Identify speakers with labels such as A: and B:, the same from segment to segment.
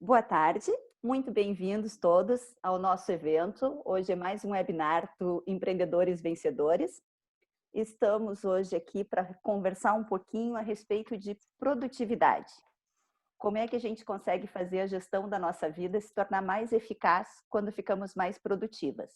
A: Boa tarde, muito bem-vindos todos ao nosso evento. Hoje é mais um webinar do Empreendedores Vencedores. Estamos hoje aqui para conversar um pouquinho a respeito de produtividade. Como é que a gente consegue fazer a gestão da nossa vida se tornar mais eficaz quando ficamos mais produtivas?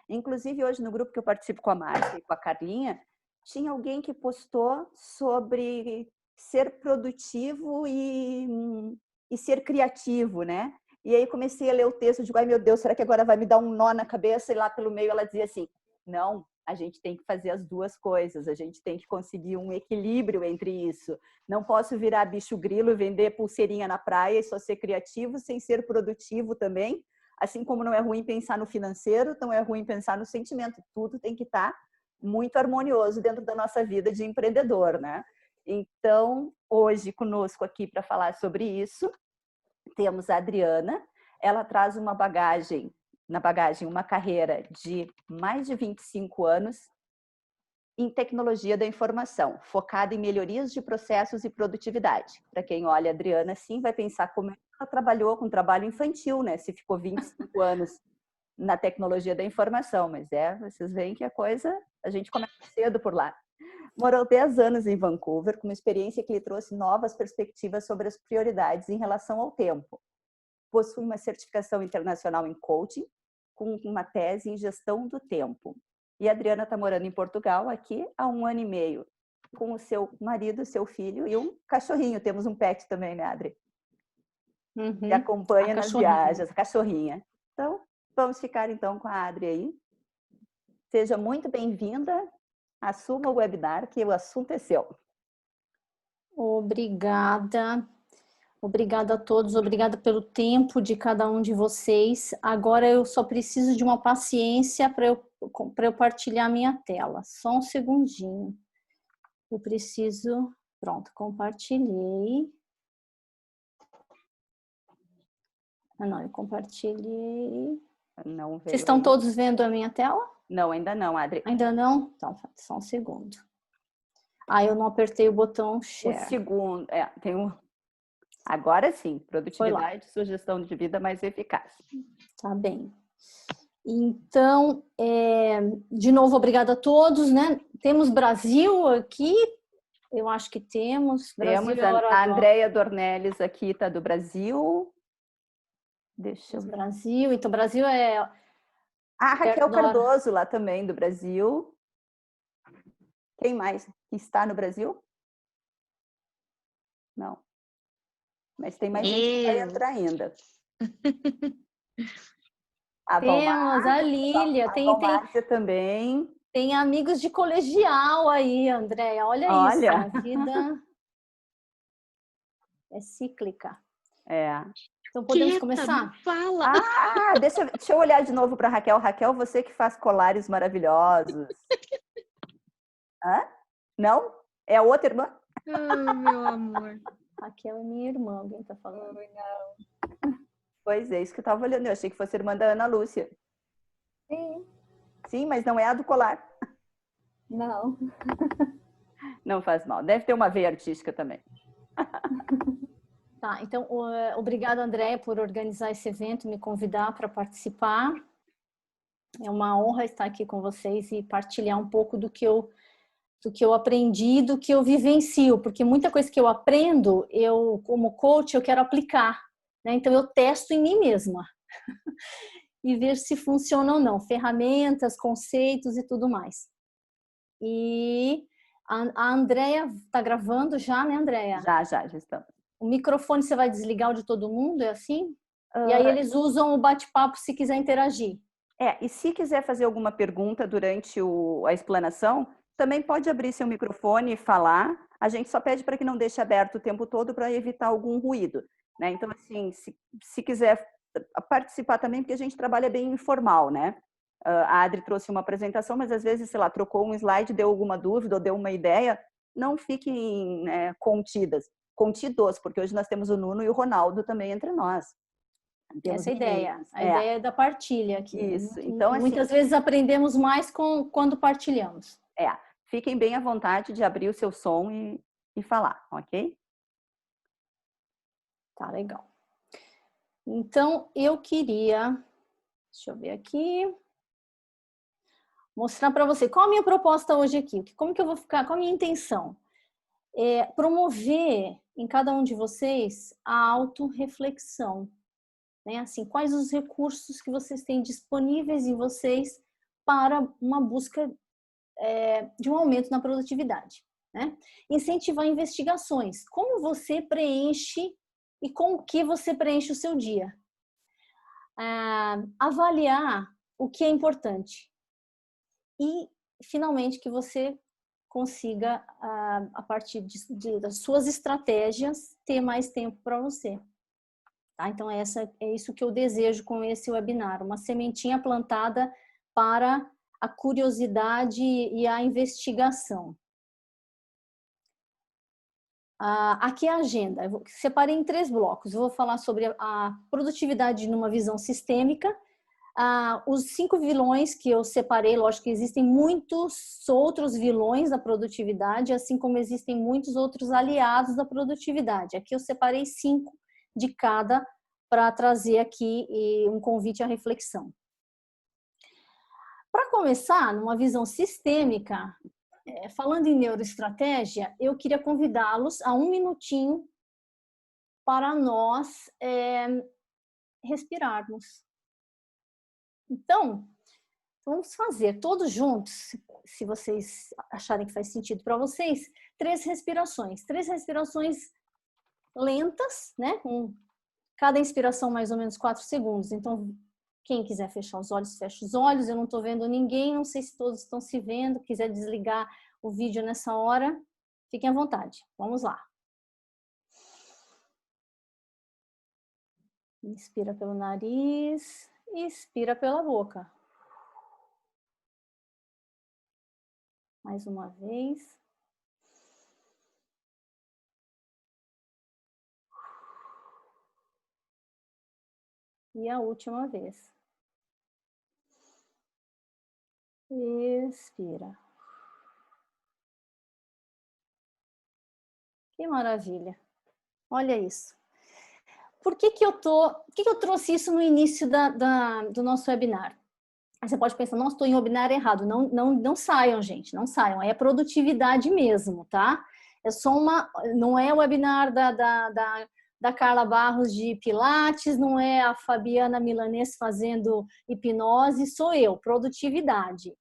A: Inclusive, hoje no grupo que eu participo com a Márcia e com a Carlinha, tinha alguém que postou sobre ser produtivo e ser criativo, né? E aí comecei a ler o texto, digo, ai meu Deus, será que agora vai me dar um nó na cabeça? E lá pelo meio ela dizia assim, não, a gente tem que fazer as duas coisas, a gente tem que conseguir um equilíbrio entre isso. Não posso virar bicho grilo e vender pulseirinha na praia e só ser criativo sem ser produtivo também. Assim como não é ruim pensar no financeiro, não é ruim pensar no sentimento. Tudo tem que estar muito harmonioso dentro da nossa vida de empreendedor, né? Então, hoje conosco aqui para falar sobre isso, temos a Adriana. Ela traz uma bagagem, uma carreira de mais de 25 anos em tecnologia da informação, focada em melhorias de processos e produtividade. Para quem olha a Adriana assim, vai pensar como ela trabalhou com trabalho infantil, né? Se ficou 25 anos na tecnologia da informação, mas vocês veem que a gente começa cedo por lá. Morou 10 anos em Vancouver, com uma experiência que lhe trouxe novas perspectivas sobre as prioridades em relação ao tempo. Possui uma certificação internacional em coaching, com uma tese em gestão do tempo. E a Adriana está morando em Portugal, aqui há 1 ano e meio, com o seu marido, seu filho e um cachorrinho. Temos um pet também, né, Adri? Que acompanha nas viagens, a cachorrinha. Então, vamos ficar então com a Adri aí. Seja muito bem-vinda. Assuma o webinar, que o assunto é seu.
B: Obrigada. Obrigada a todos, obrigada pelo tempo de cada um de vocês. Agora eu só preciso de uma paciência para eu partilhar minha tela. Só um segundinho. Eu preciso... Pronto, compartilhei. Ah, não, eu compartilhei.
A: Não veio.
B: Vocês estão todos vendo a minha tela?
A: Não, ainda não, Adri.
B: Ainda não? Então, só um segundo. Eu não apertei o botão share.
A: O segundo, tem um... Agora sim, produtividade e sugestão de vida mais eficaz.
B: Tá bem. Então, de novo, obrigada a todos, né? Temos Brasil aqui? Eu acho que temos.
A: Temos a Andréia Dornelles aqui, tá do Brasil. Deixa eu ver.
B: Brasil, então Brasil é...
A: A Raquel Cardoso lá também, do Brasil. Quem mais está no Brasil? Não. Mas tem mais gente que vai entrar ainda.
B: Temos a Lília.
A: A Márcia também.
B: Tem amigos de colegial aí, Andréia. Olha isso, a vida é cíclica. Então podemos começar?
A: Fala! Deixa eu olhar de novo para Raquel. Raquel, você que faz colares maravilhosos. Hã? Não? É a outra irmã?
C: Meu amor.
B: Raquel é minha irmã, alguém tá falando.
A: Não. Pois é, isso que eu tava olhando. Eu achei que fosse irmã da Ana Lúcia.
C: Sim.
A: Sim, mas não é a do colar.
C: Não.
A: Não faz mal. Deve ter uma veia artística também.
B: Tá, então, obrigada, Andréia, por organizar esse evento, me convidar para participar. É uma honra estar aqui com vocês e partilhar um pouco do que eu aprendi, do que eu vivencio, porque muita coisa que eu aprendo, eu, como coach, eu quero aplicar, né? Então, eu testo em mim mesma e ver se funciona ou não. Ferramentas, conceitos e tudo mais. E a Andréia está gravando já, né, Andréia?
A: Já estamos.
B: O microfone você vai desligar o de todo mundo, é assim? E aí eles usam o bate-papo se quiser interagir.
A: E se quiser fazer alguma pergunta durante a explanação, também pode abrir seu microfone e falar. A gente só pede para que não deixe aberto o tempo todo para evitar algum ruído, né? Então, assim, se quiser participar também, porque a gente trabalha bem informal, né? A Adri trouxe uma apresentação, mas às vezes, sei lá, trocou um slide, deu alguma dúvida ou deu uma ideia, não fiquem contidos, porque hoje nós temos o Nuno e o Ronaldo também entre nós.
B: Essa é a ideia. A ideia é da partilha aqui.
A: Isso. Então, assim,
B: muitas vezes aprendemos mais quando partilhamos.
A: Fiquem bem à vontade de abrir o seu som e falar, ok?
B: Tá, legal. Então, eu queria, deixa eu ver aqui, mostrar para você qual a minha proposta hoje aqui, como que eu vou ficar, qual a minha intenção? Promover em cada um de vocês a autorreflexão, né? Assim, quais os recursos que vocês têm disponíveis em vocês para uma busca de um aumento na produtividade, né? Incentivar investigações, como você preenche e com o que você preenche o seu dia. Avaliar o que é importante e, finalmente, que você consiga, a partir das suas estratégias, ter mais tempo para você. Tá? Então, é isso que eu desejo com esse webinar, uma sementinha plantada para a curiosidade e a investigação. Aqui é a agenda, eu separei em 3 blocos, eu vou falar sobre a produtividade numa visão sistêmica, os 5 vilões que eu separei, lógico que existem muitos outros vilões da produtividade, assim como existem muitos outros aliados da produtividade. Aqui eu separei 5 de cada para trazer aqui um convite à reflexão. Para começar, numa visão sistêmica, falando em neuroestratégia, eu queria convidá-los a 1 minutinho para nós respirarmos. Então, vamos fazer todos juntos, se vocês acharem que faz sentido para vocês, 3 respirações. 3 respirações lentas, né? Com cada inspiração mais ou menos 4 segundos. Então, quem quiser fechar os olhos, fecha os olhos. Eu não estou vendo ninguém, não sei se todos estão se vendo. Quiser desligar o vídeo nessa hora, fiquem à vontade. Vamos lá. Inspira pelo nariz, expira pela boca. Mais uma vez. E a última vez. Expira. Que maravilha. Olha isso. Por que eu trouxe isso no início do nosso webinar? Aí você pode pensar, nossa, estou em webinar errado. Não saiam, gente, não saiam. É produtividade mesmo, tá? Não é o webinar da Carla Barros de Pilates, não é a Fabiana Milanês fazendo hipnose, sou eu, produtividade.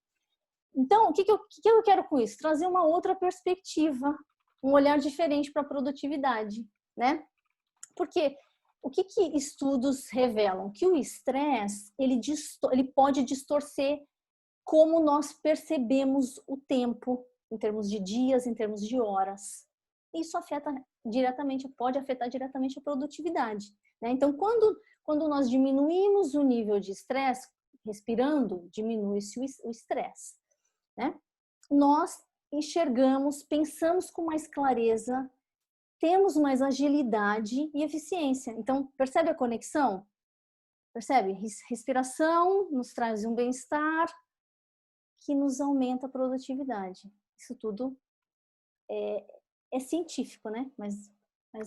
B: Então, o que eu quero com isso? Trazer uma outra perspectiva, um olhar diferente para a produtividade, né? Porque o que estudos revelam? Que o estresse, ele pode distorcer como nós percebemos o tempo, em termos de dias, em termos de horas. Isso pode afetar diretamente a produtividade, né? Então, quando nós diminuímos o nível de estresse, respirando, diminui-se o estresse, né? Nós enxergamos, pensamos com mais clareza, temos mais agilidade e eficiência. Então, percebe a conexão? Percebe? Respiração nos traz um bem-estar que nos aumenta a produtividade. Isso tudo é científico, né? Mas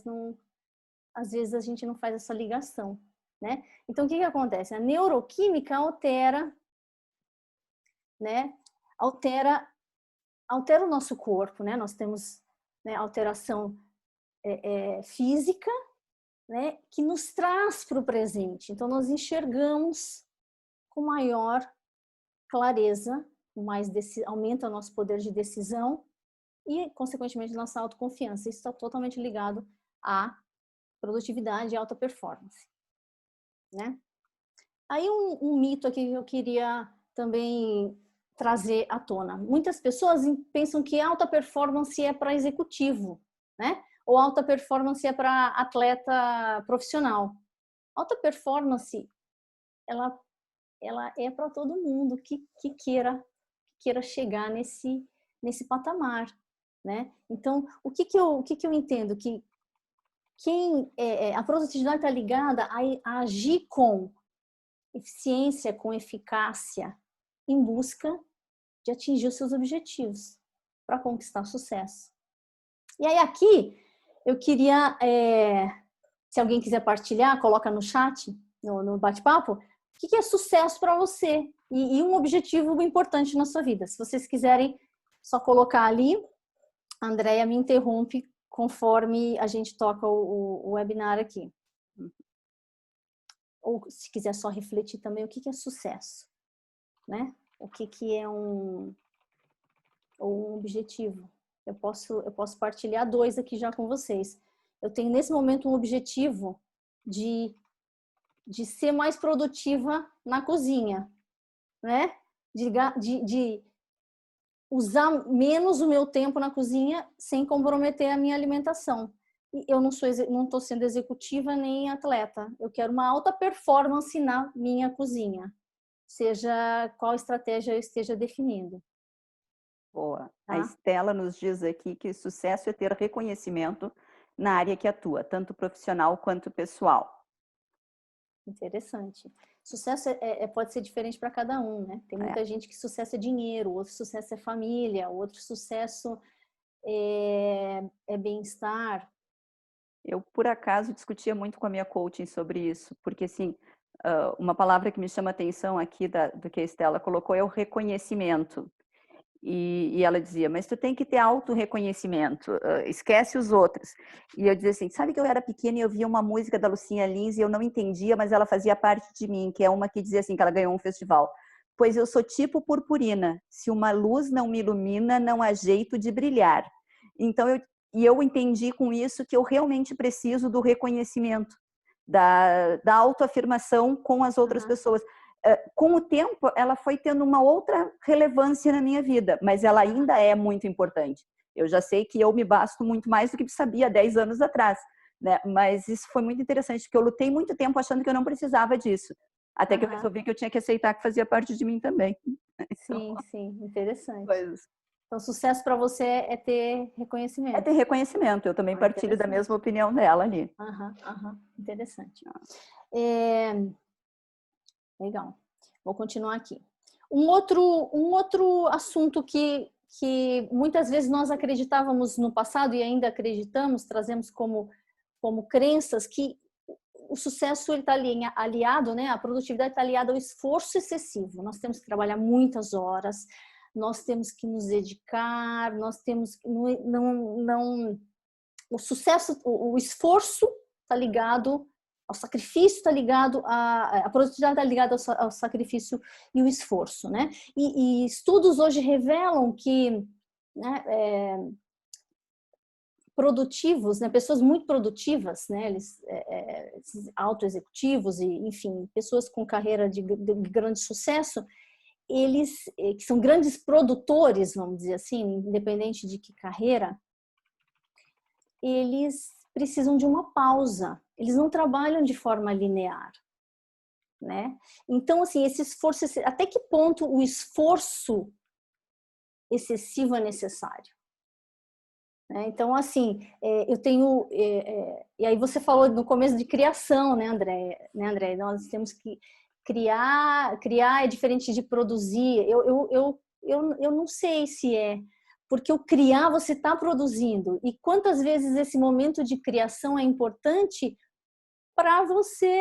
B: não, às vezes a gente não faz essa ligação, né? Então, o que acontece? A neuroquímica altera, né? Altera o nosso corpo, né? Nós temos, né, alteração física, né, que nos traz para o presente. Então, nós enxergamos com maior clareza, aumenta o nosso poder de decisão e, consequentemente, nossa autoconfiança. Isso está totalmente ligado à produtividade e alta performance, né? Aí, um mito aqui que eu queria também trazer à tona. Muitas pessoas pensam que alta performance é para executivo, né? Ou alta performance é para atleta profissional. Alta performance, ela é para todo mundo que queira chegar nesse patamar, né? Então, o que eu entendo? Que a produtividade está ligada a agir com eficiência, com eficácia, em busca de atingir os seus objetivos para conquistar sucesso. E aí aqui eu queria se alguém quiser partilhar, coloca no chat, no bate-papo, o que é sucesso para você? E um objetivo importante na sua vida. Se vocês quiserem só colocar ali, a Andréia me interrompe conforme a gente toca o webinar aqui. Ou se quiser só refletir também, o que é sucesso, né? O que é um objetivo. Eu posso partilhar 2 aqui já com vocês. Eu tenho nesse momento um objetivo de ser mais produtiva na cozinha, né? De usar menos o meu tempo na cozinha sem comprometer a minha alimentação. E eu não estou sendo executiva nem atleta. Eu quero uma alta performance na minha cozinha, seja qual estratégia eu esteja definindo.
A: Boa.
B: Tá?
A: A Estela nos diz aqui que sucesso é ter reconhecimento na área que atua, tanto profissional quanto pessoal.
B: Interessante. Sucesso pode ser diferente para cada um, né? Tem muita gente que sucesso é dinheiro, outro sucesso é família, outro sucesso é bem-estar.
A: Eu, por acaso, discutia muito com a minha coaching sobre isso, porque, assim, uma palavra que me chama a atenção aqui do que a Estela colocou é o reconhecimento. E ela dizia, mas tu tem que ter auto-reconhecimento, esquece os outros. E eu dizia assim, sabe que eu era pequena e eu via uma música da Lucinha Lins e eu não entendia, mas ela fazia parte de mim, que é uma que dizia assim, que ela ganhou um festival. Pois eu sou tipo purpurina, se uma luz não me ilumina, não há jeito de brilhar. Então, eu entendi com isso que eu realmente preciso do reconhecimento, da autoafirmação com as outras pessoas. Com o tempo, ela foi tendo uma outra relevância na minha vida, mas ela ainda é muito importante. Eu já sei que eu me basto muito mais do que sabia há 10 anos atrás, né? Mas isso foi muito interessante, porque eu lutei muito tempo achando que eu não precisava disso, até que eu resolvi que eu tinha que aceitar que fazia parte de mim também.
B: Sim, sim, interessante.
A: Pois.
B: Então, sucesso para você é ter reconhecimento.
A: É ter reconhecimento, eu também partilho da mesma opinião dela ali.
B: Interessante. Legal. Vou continuar aqui. Um outro assunto que muitas vezes nós acreditávamos no passado e ainda acreditamos, trazemos como crenças que o sucesso está aliado, né? A produtividade está aliada ao esforço excessivo. Nós temos que trabalhar muitas horas, nós temos que nos dedicar, nós temos que o sucesso, o esforço está ligado ao sacrifício, está ligado a produtividade está ligada ao sacrifício e o esforço, né? E estudos hoje revelam que, né, produtivos, né, pessoas muito produtivas, né, eles autoexecutivos e, enfim, pessoas com carreira de grande sucesso, eles que são grandes produtores, vamos dizer assim, independente de que carreira, eles precisam de uma pausa. Eles não trabalham de forma linear, né? Então, assim, esse esforço, até que ponto o esforço excessivo é necessário? Então, assim, eu tenho... e aí você falou no começo de criação, né, André? Nós temos que criar é diferente de produzir. Eu não sei se é, porque o criar você está produzindo. E quantas vezes esse momento de criação é importante para você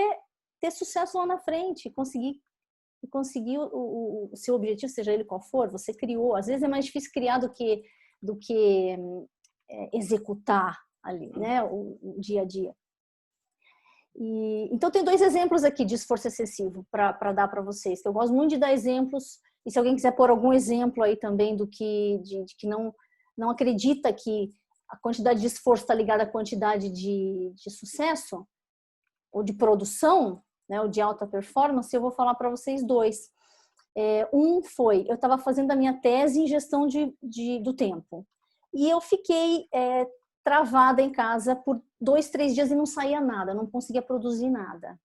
B: ter sucesso lá na frente, conseguir o seu objetivo, seja ele qual for, você criou. Às vezes é mais difícil criar do que executar ali, né, o dia a dia. Então tem 2 exemplos aqui de esforço excessivo para dar para vocês. Eu gosto muito de dar exemplos, e se alguém quiser pôr algum exemplo aí também de que não acredita que a quantidade de esforço está ligada à quantidade de sucesso ou de produção, né, ou de alta performance, eu vou falar para vocês 2. Um foi, eu estava fazendo a minha tese em gestão do tempo. E eu fiquei travada em casa por 2, 3 dias e não saía nada, não conseguia produzir nada.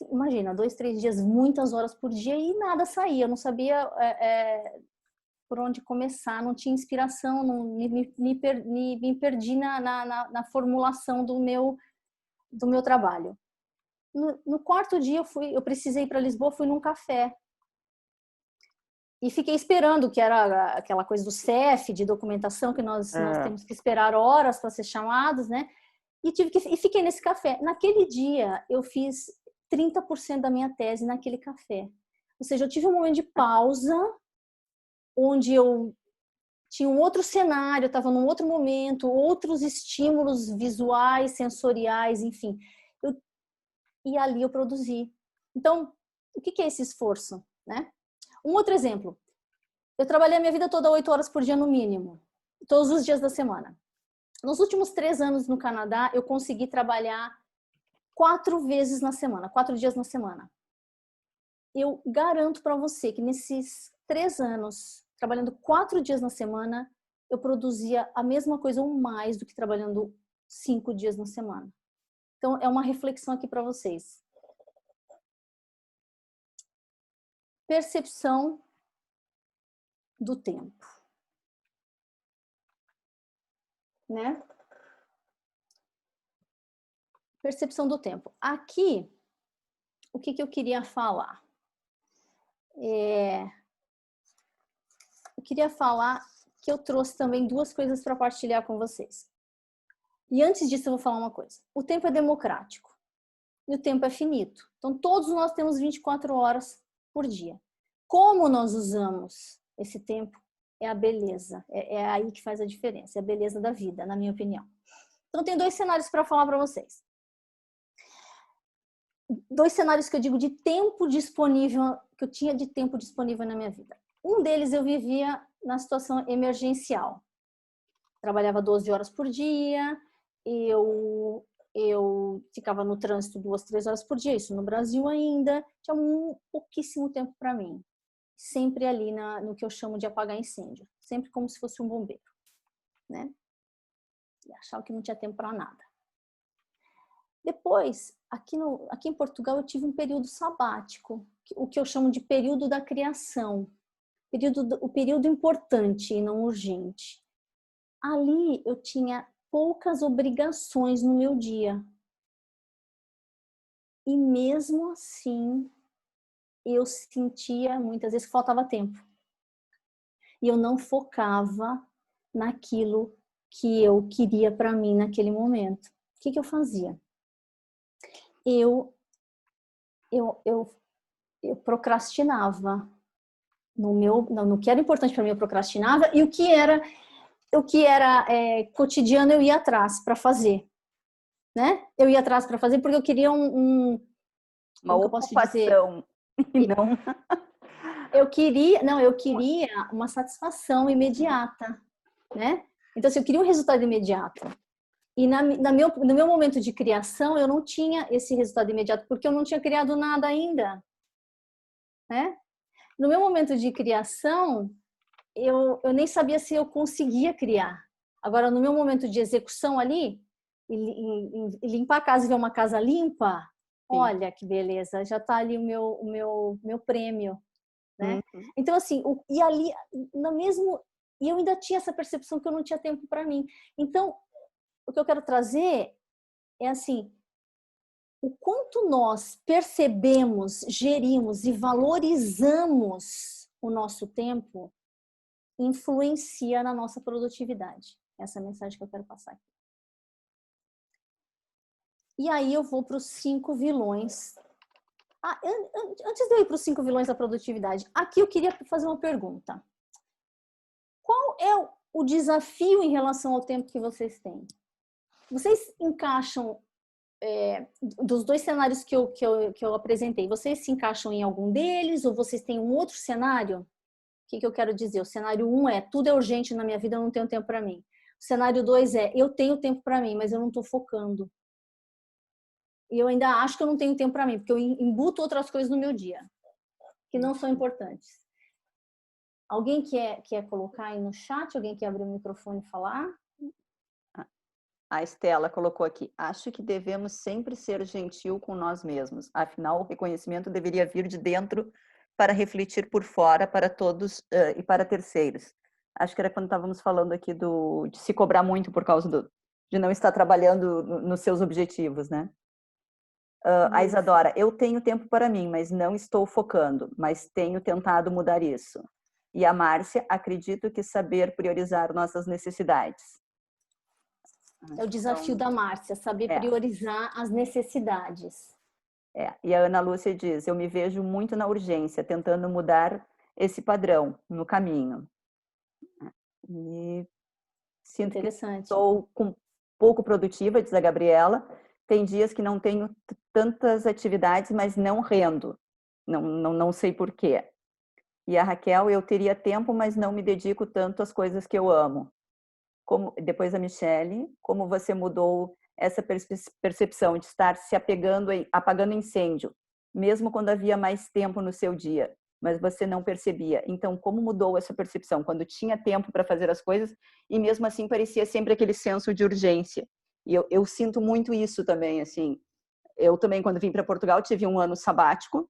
B: Imagina, 2, 3 dias, muitas horas por dia e nada saía. Eu não sabia por onde começar, não tinha inspiração, me perdi na formulação do meu trabalho. No 4º dia eu precisei ir para Lisboa, fui num café. E fiquei esperando, que era aquela coisa do CEF, de documentação, que nós temos que esperar horas para ser chamados, né? E fiquei nesse café. Naquele dia, eu fiz 30% da minha tese naquele café. Ou seja, eu tive um momento de pausa, onde eu tinha um outro cenário, eu estava num outro momento, outros estímulos visuais, sensoriais, enfim. E ali eu produzi. Então, o que é esse esforço, né? Um outro exemplo. Eu trabalhei a minha vida toda 8 horas por dia no mínimo, todos os dias da semana. Nos últimos 3 anos no Canadá, eu consegui trabalhar 4 vezes na semana, 4 dias na semana. Eu garanto para você que nesses 3 anos, trabalhando 4 dias na semana, eu produzia a mesma coisa ou mais do que trabalhando 5 dias na semana. Então, é uma reflexão aqui para vocês. Percepção do tempo, né? Percepção do tempo. Aqui, o que eu queria falar? Eu queria falar que eu trouxe também 2 coisas para partilhar com vocês. E antes disso, eu vou falar uma coisa. O tempo é democrático e o tempo é finito. Então, todos nós temos 24 horas por dia. Como nós usamos esse tempo é a beleza. É aí que faz a diferença. É a beleza da vida, na minha opinião. Então, tem 2 cenários para falar para vocês. 2 cenários que eu digo de tempo disponível, que eu tinha de tempo disponível na minha vida. Um deles eu vivia na situação emergencial. Trabalhava 12 horas por dia, eu ficava no trânsito 2, 3 horas por dia, isso no Brasil ainda, tinha pouquíssimo tempo para mim. Sempre ali no que eu chamo de apagar incêndio, sempre como se fosse um bombeiro, né? E achava que não tinha tempo para nada. Depois, aqui em Portugal, eu tive um período sabático, o que eu chamo de período da criação, o período importante e não urgente. Ali eu tinha poucas obrigações no meu dia. E mesmo assim, eu sentia muitas vezes que faltava tempo. E eu não focava naquilo que eu queria para mim naquele momento. O que eu fazia? Eu procrastinava. No que era importante para mim, eu procrastinava. E o que era cotidiano, eu ia atrás para fazer. Né? Eu ia atrás para fazer porque eu queria uma
A: ocupação. E não...
B: Eu queria uma satisfação imediata, né? Então, assim, eu queria um resultado imediato. E no meu momento de criação, eu não tinha esse resultado imediato, porque eu não tinha criado nada ainda, né? No meu momento de criação, eu nem sabia se eu conseguia criar. Agora, no meu momento de execução ali, e limpar a casa e ver uma casa limpa, sim, olha que beleza, já está ali o meu prêmio, né? Uhum. Então, assim, e ali, e eu ainda tinha essa percepção que eu não tinha tempo para mim. Então, o que eu quero trazer é assim, o quanto nós percebemos, gerimos e valorizamos o nosso tempo influencia na nossa produtividade. Essa é a mensagem que eu quero passar aqui. E aí eu vou para os 5 vilões. Antes de eu ir para os 5 vilões da produtividade, aqui eu queria fazer uma pergunta. Qual é o desafio em relação ao tempo que vocês têm? Vocês encaixam, dos 2 cenários que eu apresentei, vocês se encaixam em algum deles ou vocês têm um outro cenário? O que eu quero dizer? O cenário 1 é, tudo é urgente na minha vida, eu não tenho tempo para mim. O cenário 2 é, eu tenho tempo para mim, mas eu não estou focando. E eu ainda acho que eu não tenho tempo para mim, porque eu embuto outras coisas no meu dia, que não são importantes. Alguém quer colocar aí no chat? Alguém quer abrir o microfone e falar?
A: A Estela colocou aqui, acho que devemos sempre ser gentil com nós mesmos. Afinal, o reconhecimento deveria vir de dentro para refletir por fora para todos e para terceiros. Acho que era quando estávamos falando aqui de se cobrar muito por causa de não estar trabalhando nos seus objetivos, né? A Isadora, eu tenho tempo para mim, mas não estou focando, mas tenho tentado mudar isso. E a Márcia, acredito que saber priorizar nossas necessidades.
B: É o desafio da Márcia, saber priorizar as necessidades.
A: E a Ana Lúcia diz, eu me vejo muito na urgência, tentando mudar esse padrão no caminho. E sinto que estou pouco produtiva, diz a Gabriela. Tem dias que não tenho tantas atividades, mas não rendo. Não sei por quê. E a Raquel, eu teria tempo, mas não me dedico tanto às coisas que eu amo. Depois a Michele, como você mudou essa percepção de estar se apagando incêndio, mesmo quando havia mais tempo no seu dia, mas você não percebia. Então, como mudou essa percepção? Quando tinha tempo para fazer as coisas e mesmo assim parecia sempre aquele senso de urgência. E eu sinto muito isso também, assim. Eu também, quando vim para Portugal, tive um ano sabático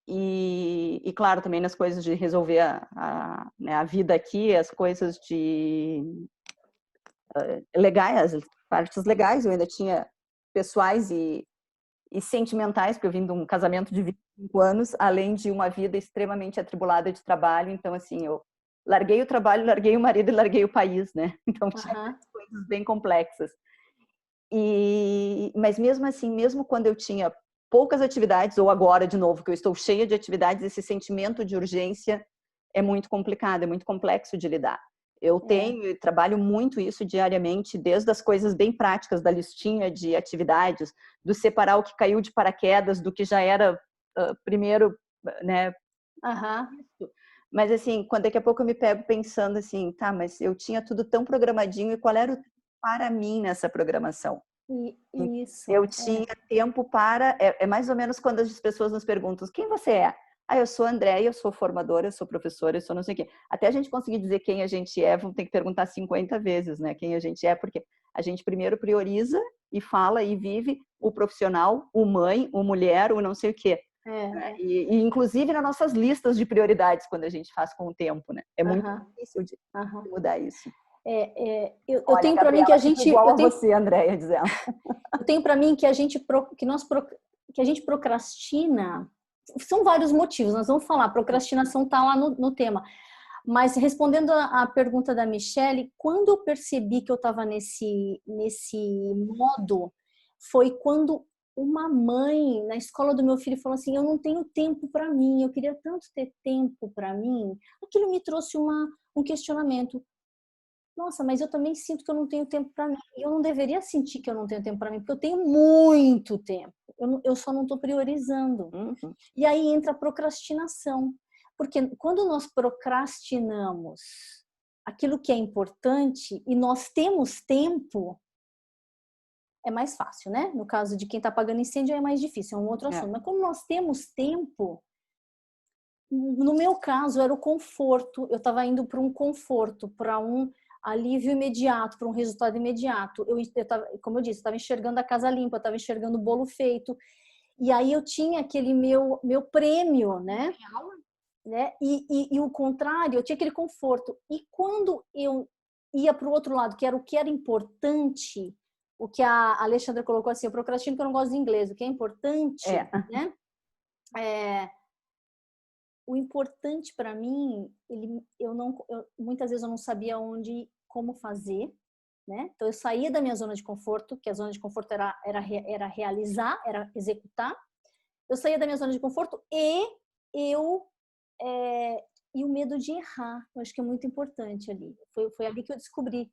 A: e claro, também nas coisas de resolver a vida aqui, as coisas legais, as partes legais, eu ainda tinha pessoais e sentimentais, porque eu vim de um casamento de 25 anos, além de uma vida extremamente atribulada de trabalho. Então, assim, eu larguei o trabalho, larguei o marido e larguei o país, né? Então, tinha coisas bem complexas. Mas mesmo assim, mesmo quando eu tinha poucas atividades, ou agora, de novo, que eu estou cheia de atividades, esse sentimento de urgência é muito complicado, é muito complexo de lidar. Eu trabalho muito isso diariamente, desde as coisas bem práticas da listinha de atividades, do separar o que caiu de paraquedas, do que já era primeiro, né? Mas assim, quando daqui a pouco eu me pego pensando assim, tá, mas eu tinha tudo tão programadinho e qual era o para mim nessa programação?
B: Isso.
A: Eu tinha tempo para... É mais ou menos quando as pessoas nos perguntam, quem você é? Eu sou a Andréia, eu sou formadora, eu sou professora, eu sou não sei o quê. Até a gente conseguir dizer quem a gente é, vamos ter que perguntar 50 vezes, né? Quem a gente é, porque a gente primeiro prioriza e fala e vive o profissional, o mãe, o mulher, o não sei o quê. E inclusive nas nossas listas de prioridades, quando a gente faz com o tempo, né? É muito difícil de mudar isso.
B: Eu tenho para mim que a gente...
A: Igual a você, Andréia, dizendo.
B: Eu tenho para mim que a gente procrastina. São vários motivos, nós vamos falar, procrastinação está lá no tema. Mas respondendo a pergunta da Michele, quando eu percebi que eu estava nesse modo, foi quando uma mãe na escola do meu filho falou assim, eu não tenho tempo para mim, eu queria tanto ter tempo para mim. Aquilo me trouxe um questionamento. Nossa, mas eu também sinto que eu não tenho tempo para mim. Eu não deveria sentir que eu não tenho tempo para mim, porque eu tenho muito tempo. Eu só não estou priorizando. E aí entra a procrastinação. Porque quando nós procrastinamos aquilo que é importante e nós temos tempo, é mais fácil, né? No caso de quem está apagando incêndio é mais difícil, é um outro assunto. Mas como nós temos tempo, no meu caso era o conforto. Eu estava indo para um conforto, para um alívio imediato, para um resultado imediato. Eu tava, como eu disse, estava enxergando a casa limpa, estava enxergando o bolo feito. E aí eu tinha aquele meu prêmio, né? E o contrário, eu tinha aquele conforto. E quando eu ia para o outro lado, que era o que era importante, o que a Alexandra colocou assim, eu procrastino porque eu não gosto de inglês, o que é importante, né? O importante para mim, muitas vezes eu não sabia como fazer, né? Então eu saía da minha zona de conforto, que a zona de conforto era realizar, era executar. Eu saía da minha zona de conforto e o medo de errar. Eu acho que é muito importante ali. Foi ali que eu descobri.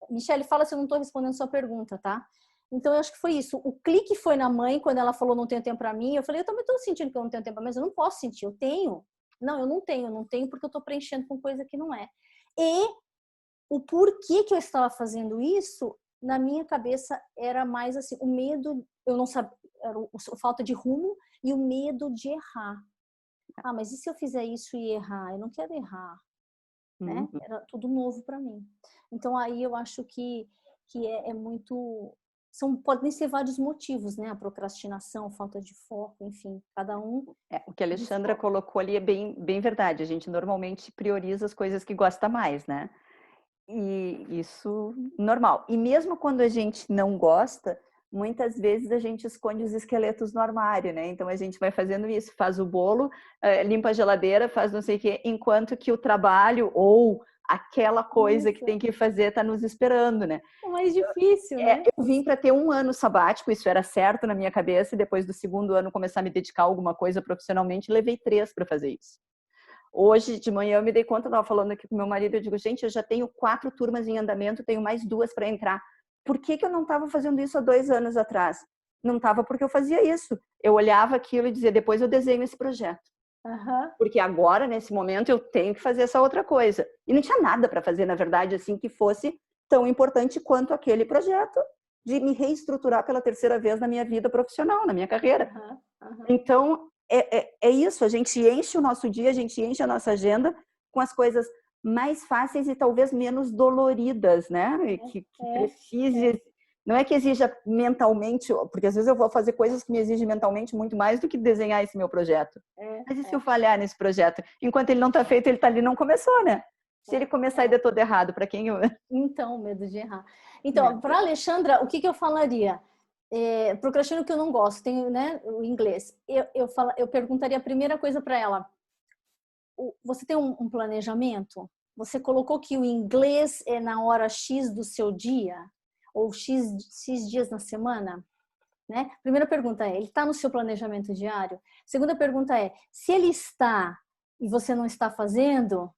B: Michele, fala se eu não estou respondendo sua pergunta, tá? Então, eu acho que foi isso. O clique foi na mãe, quando ela falou não tenho tempo para mim. Eu falei, eu também estou sentindo que eu não tenho tempo, mas eu não posso sentir. Eu tenho. Não, eu não tenho porque eu estou preenchendo com coisa que não é. E o porquê que eu estava fazendo isso, na minha cabeça, era mais assim, o medo, eu não sabia, era a falta de rumo e o medo de errar. Mas e se eu fizer isso e errar? Eu não quero errar. Né? Era tudo novo para mim. Então, aí eu acho que é muito... podem ser vários motivos, né? A procrastinação, falta de foco, enfim, cada um...
A: O que a Alexandra colocou ali é bem, bem verdade. A gente normalmente prioriza as coisas que gosta mais, né? E isso, normal. E mesmo quando a gente não gosta, muitas vezes a gente esconde os esqueletos no armário, né? Então a gente vai fazendo isso, faz o bolo, limpa a geladeira, faz não sei o quê, enquanto que o trabalho ou aquela coisa que tem que fazer está nos esperando, né?
B: É mais difícil, né?
A: Eu vim para ter 1 ano sabático, isso era certo na minha cabeça, e depois do 2º ano começar a me dedicar a alguma coisa profissionalmente, levei 3 para fazer isso. Hoje de manhã eu me dei conta, eu estava falando aqui com meu marido, eu digo, gente, eu já tenho 4 turmas em andamento, tenho mais 2 para entrar. Por que eu não estava fazendo isso há 2 anos atrás? Não estava porque eu fazia isso. Eu olhava aquilo e dizia, depois eu desenho esse projeto. Porque agora, nesse momento, eu tenho que fazer essa outra coisa. E não tinha nada para fazer, na verdade, assim, que fosse tão importante quanto aquele projeto de me reestruturar pela 3ª vez na minha vida profissional, na minha carreira. Então, é isso, a gente enche o nosso dia, a gente enche a nossa agenda com as coisas mais fáceis e talvez menos doloridas, né? Que precise... Não é que exija mentalmente, porque às vezes eu vou fazer coisas que me exigem mentalmente muito mais do que desenhar esse meu projeto. Mas e se eu falhar nesse projeto? Enquanto ele não está feito, ele está ali, não começou, né? Se ele começar e der todo errado, para quem eu...
B: Então, medo de errar. Então, para a Alexandra, o que eu falaria? Procrastino que eu não gosto, tem, né, o inglês. Eu perguntaria a primeira coisa para ela. Você tem um planejamento? Você colocou que o inglês é na hora X do seu dia? Ou X dias na semana? Né? Primeira pergunta ele está no seu planejamento diário? Segunda pergunta se ele está e você não está fazendo,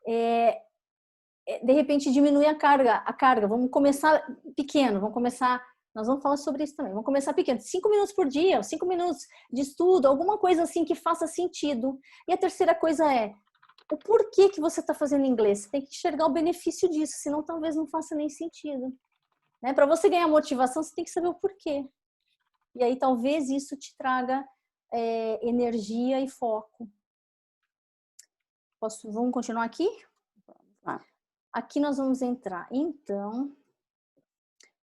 B: de repente diminui a carga. Vamos começar pequeno, nós vamos falar sobre isso também. Vamos começar pequeno, 5 minutos por dia, 5 minutos de estudo, alguma coisa assim que faça sentido. E a terceira coisa o porquê que você está fazendo inglês. Você tem que enxergar o benefício disso, senão talvez não faça nem sentido. Né? Para você ganhar motivação, você tem que saber o porquê. E aí talvez isso te traga energia e foco. Vamos continuar aqui? Aqui nós vamos entrar. Então,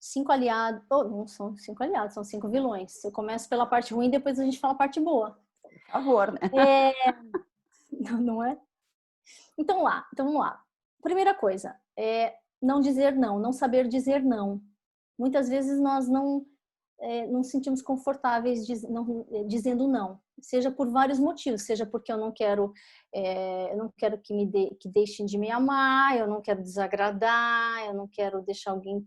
B: 5 aliados. Não são 5 aliados, são 5 vilões. Eu começo pela parte ruim, depois a gente fala a parte boa.
A: Por favor, né?
B: Não é? Então vamos lá. Primeira coisa, não dizer não, não saber dizer não. Muitas vezes nós não nos sentimos confortáveis dizendo não, seja por vários motivos, seja porque eu não quero que deixem de me amar, eu não quero desagradar, eu não quero deixar alguém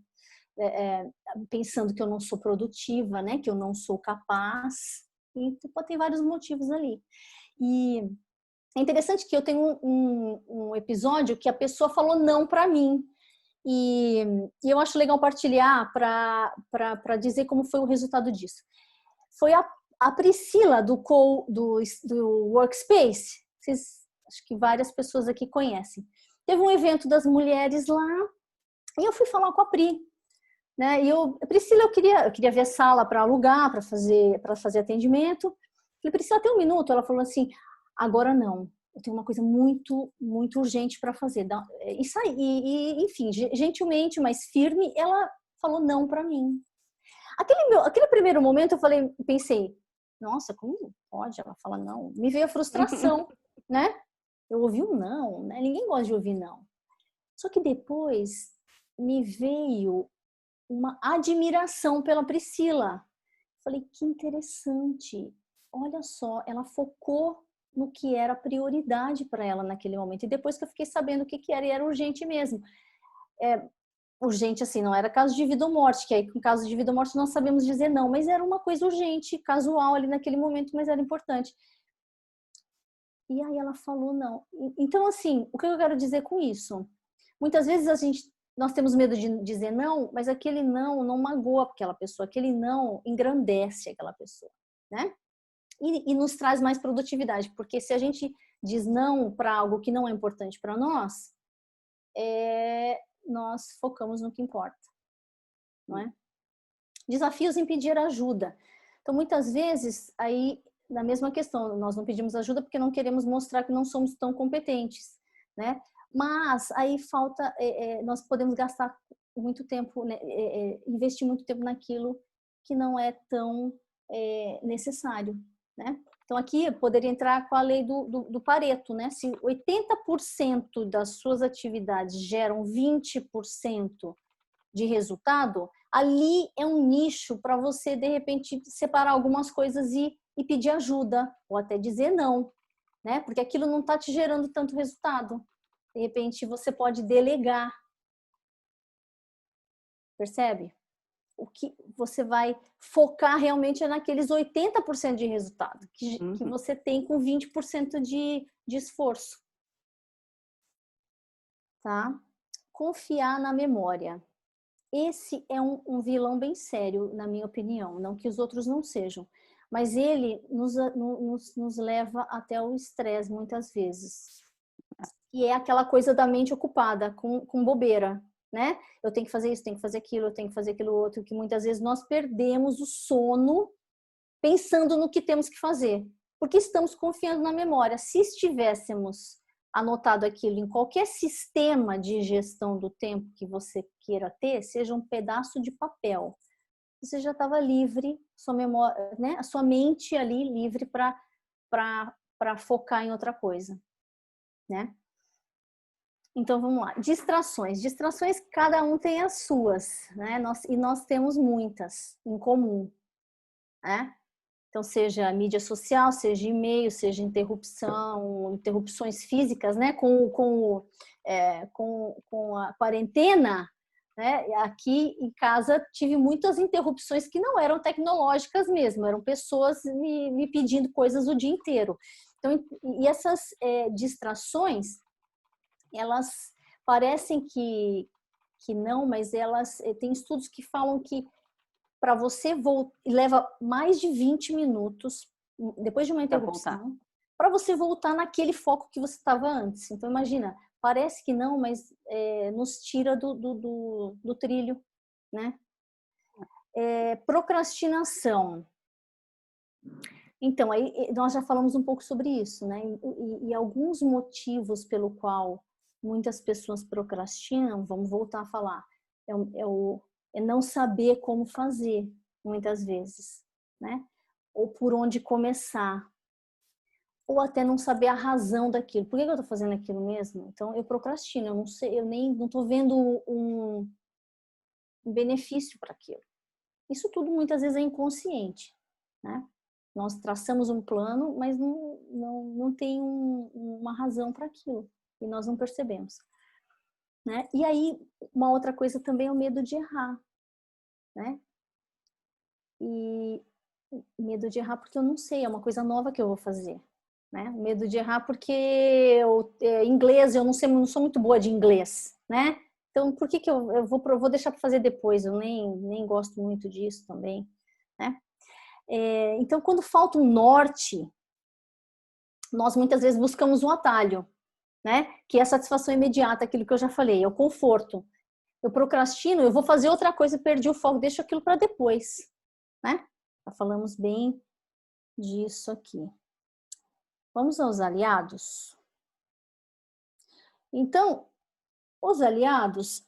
B: pensando que eu não sou produtiva, né, que eu não sou capaz, e tem vários motivos ali. E é interessante que eu tenho um episódio que a pessoa falou não para mim. E eu acho legal partilhar para dizer como foi o resultado disso. Foi a Priscila do Workspace. Acho que várias pessoas aqui conhecem. Teve um evento das mulheres lá e eu fui falar com a Pri. Né? E Priscila, eu queria ver a sala para alugar, para fazer atendimento. Falei, Priscila, tem 1 minuto? Ela falou assim, agora não. Eu tenho uma coisa muito, muito urgente para fazer. Enfim, gentilmente, mas firme, ela falou não para mim. Aquele primeiro momento eu pensei, nossa, como pode ela falar não? Me veio a frustração, né? Eu ouvi um não, né? Ninguém gosta de ouvir não. Só que depois me veio uma admiração pela Priscila. Falei, que interessante. Olha só, ela focou no que era prioridade para ela naquele momento. E depois que eu fiquei sabendo o que era, e era urgente mesmo. Urgente, assim, não era caso de vida ou morte, que aí com caso de vida ou morte nós sabemos dizer não, mas era uma coisa urgente, casual ali naquele momento, mas era importante. E aí ela falou não. Então, assim, o que eu quero dizer com isso? Muitas vezes nós temos medo de dizer não, mas aquele não magoa aquela pessoa, aquele não engrandece aquela pessoa, né? E nos traz mais produtividade, porque se a gente diz não para algo que não é importante para nós, nós focamos no que importa, não é? Desafios em pedir ajuda. Então, muitas vezes, aí, na mesma questão, nós não pedimos ajuda porque não queremos mostrar que não somos tão competentes, né? Mas aí falta, nós podemos gastar muito tempo, né? Investir muito tempo naquilo que não é tão necessário, né? Então aqui poderia entrar com a lei do Pareto, né? Se 80% das suas atividades geram 20% de resultado, ali é um nicho para você de repente separar algumas coisas e pedir ajuda ou até dizer não, né? Porque aquilo não está te gerando tanto resultado. De repente, você pode delegar. Percebe? O que você vai focar realmente é naqueles 80% de resultado que você tem com 20% de esforço. Tá? Confiar na memória. Esse é um vilão bem sério, na minha opinião. Não que os outros não sejam. Mas ele nos leva até o estresse, muitas vezes. E é aquela coisa da mente ocupada, com bobeira, né? Eu tenho que fazer isso, tenho que fazer aquilo, eu tenho que fazer aquilo outro, que muitas vezes nós perdemos o sono pensando no que temos que fazer. Porque estamos confiando na memória. Se estivéssemos anotado aquilo em qualquer sistema de gestão do tempo que você queira ter, seja um pedaço de papel, você já estava livre, sua memória, né? A sua mente ali livre para focar em outra coisa, né? Então vamos lá, distrações. Distrações, cada um tem as suas, né? Nós temos muitas em comum, né? Então, seja mídia social, seja e-mail, seja interrupções físicas, né? Com a quarentena, né? Aqui em casa tive muitas interrupções que não eram tecnológicas mesmo, eram pessoas me pedindo coisas o dia inteiro. Então, e essas distrações, elas parecem que não, mas elas tem estudos que falam que para você leva mais de 20 minutos depois de uma interrupção para você voltar naquele foco que você estava antes. Então imagina, parece que não, mas nos tira do trilho, né? Procrastinação. Então, aí nós já falamos um pouco sobre isso, né? E alguns motivos pelo qual muitas pessoas procrastinam, vamos voltar a falar, é não saber como fazer, muitas vezes, né? Ou por onde começar. Ou até não saber a razão daquilo. Por que eu estou fazendo aquilo mesmo? Então, eu procrastino, eu não sei, não estou vendo um benefício para aquilo. Isso tudo muitas vezes é inconsciente, né? Nós traçamos um plano, mas não tem uma razão para aquilo. E nós não percebemos, né? E aí, uma outra coisa também é o medo de errar, né? E medo de errar porque eu não sei, é uma coisa nova que eu vou fazer, né? Medo de errar porque inglês, eu não sou muito boa de inglês, né? Então, por que eu vou deixar para fazer depois? Eu nem gosto muito disso também, né? Então, quando falta um norte, nós muitas vezes buscamos um atalho, né? Que é a satisfação imediata, aquilo que eu já falei, é o conforto. Eu procrastino, eu vou fazer outra coisa, perdi o foco, deixo aquilo para depois, né? Já falamos bem disso aqui. Vamos aos aliados? Então, os aliados,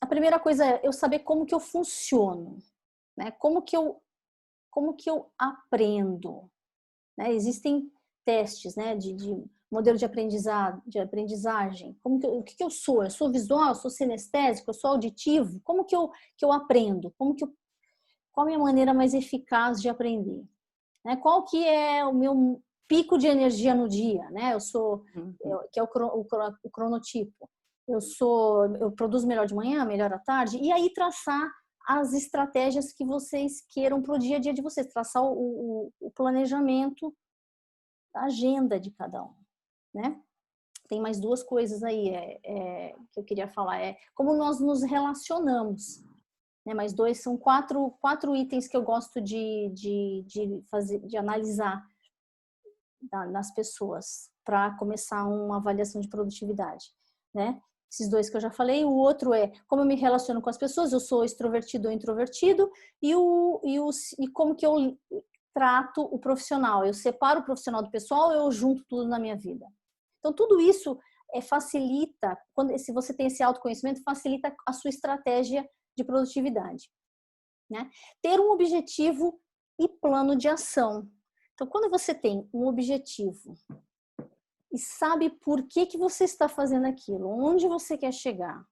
B: a primeira coisa é eu saber como que eu funciono, né? Como que eu aprendo, né? Existem testes, né? De modelo de aprendizagem. O que eu sou? Eu sou visual? Eu sou sinestésico? Eu sou auditivo? Como que eu aprendo? Qual a minha maneira mais eficaz de aprender? Né? Qual que é o meu pico de energia no dia, né? Que é o cronotipo. Eu produzo melhor de manhã, melhor à tarde, e aí traçar as estratégias que vocês queiram para o dia a dia de vocês, traçar o planejamento, a agenda de cada um, né? Tem mais duas coisas aí que eu queria falar, como nós nos relacionamos, né? Mais dois, são quatro itens que eu gosto de fazer, de analisar nas pessoas para começar uma avaliação de produtividade, né? Esses dois que eu já falei. O outro é como eu me relaciono com as pessoas, eu sou extrovertido ou introvertido, e como que eu trato o profissional, eu separo o profissional do pessoal ou eu junto tudo na minha vida. Então tudo isso facilita, se você tem esse autoconhecimento, facilita a sua estratégia de produtividade, né? Ter um objetivo e plano de ação. Então, quando você tem um objetivo e sabe por que você está fazendo aquilo, onde você quer chegar,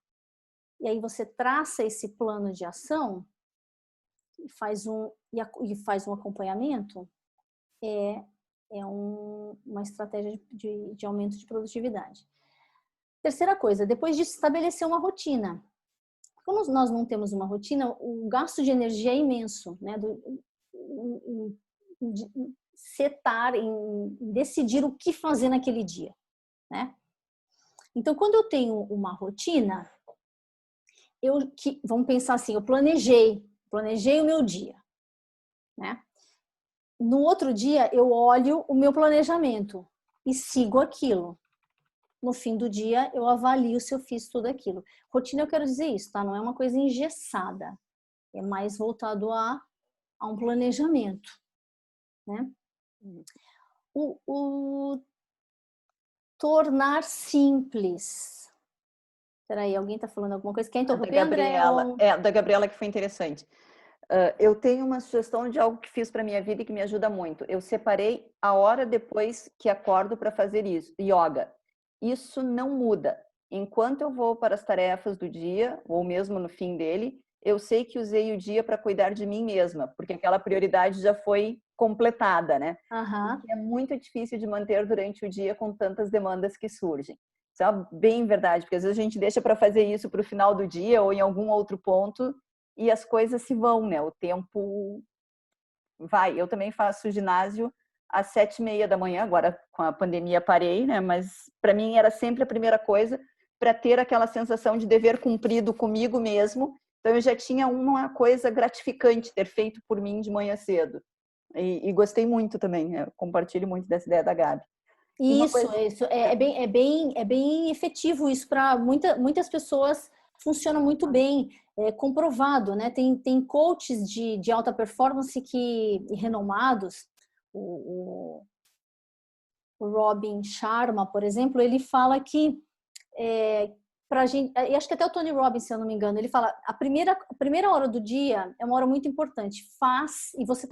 B: e aí você traça esse plano de ação e faz um acompanhamento, uma estratégia de aumento de produtividade. Terceira coisa, depois disso, estabelecer uma rotina. Quando nós não temos uma rotina, o gasto de energia é imenso, né? De setar, em decidir o que fazer naquele dia, né? Então, quando eu tenho uma rotina, vamos pensar assim, eu planejei o meu dia, né? No outro dia, eu olho o meu planejamento e sigo aquilo. No fim do dia, eu avalio se eu fiz tudo aquilo. Rotina, eu quero dizer isso, tá? Não é uma coisa engessada. É mais voltado a um planejamento, né? O tornar simples. Peraí, alguém está falando alguma coisa? Quer interromper, André?
A: Da Gabriela, que foi interessante. Eu tenho uma sugestão de algo que fiz para minha vida e que me ajuda muito. Eu separei a hora depois que acordo para fazer isso, yoga. Isso não muda. Enquanto eu vou para as tarefas do dia, ou mesmo no fim dele, eu sei que usei o dia para cuidar de mim mesma, porque aquela prioridade já foi completada, né?
B: Uhum.
A: É muito difícil de manter durante o dia com tantas demandas que surgem. Isso é bem verdade, porque às vezes a gente deixa para fazer isso para o final do dia ou em algum outro ponto e as coisas se vão, né? O tempo vai. Eu também faço ginásio às 7:30 da manhã, agora com a pandemia parei, né? Mas para mim era sempre a primeira coisa para ter aquela sensação de dever cumprido comigo mesmo. Então eu já tinha uma coisa gratificante ter feito por mim de manhã cedo. E gostei muito também, eu compartilho muito dessa ideia da Gabi.
B: Isso é bem efetivo isso para muitas pessoas, funciona muito bem, é comprovado, né? Tem coaches de alta performance que renomados, o Robin Sharma, por exemplo, ele fala que pra gente, e acho que até o Tony Robbins, se eu não me engano, ele fala a primeira hora do dia é uma hora muito importante. Faz, e você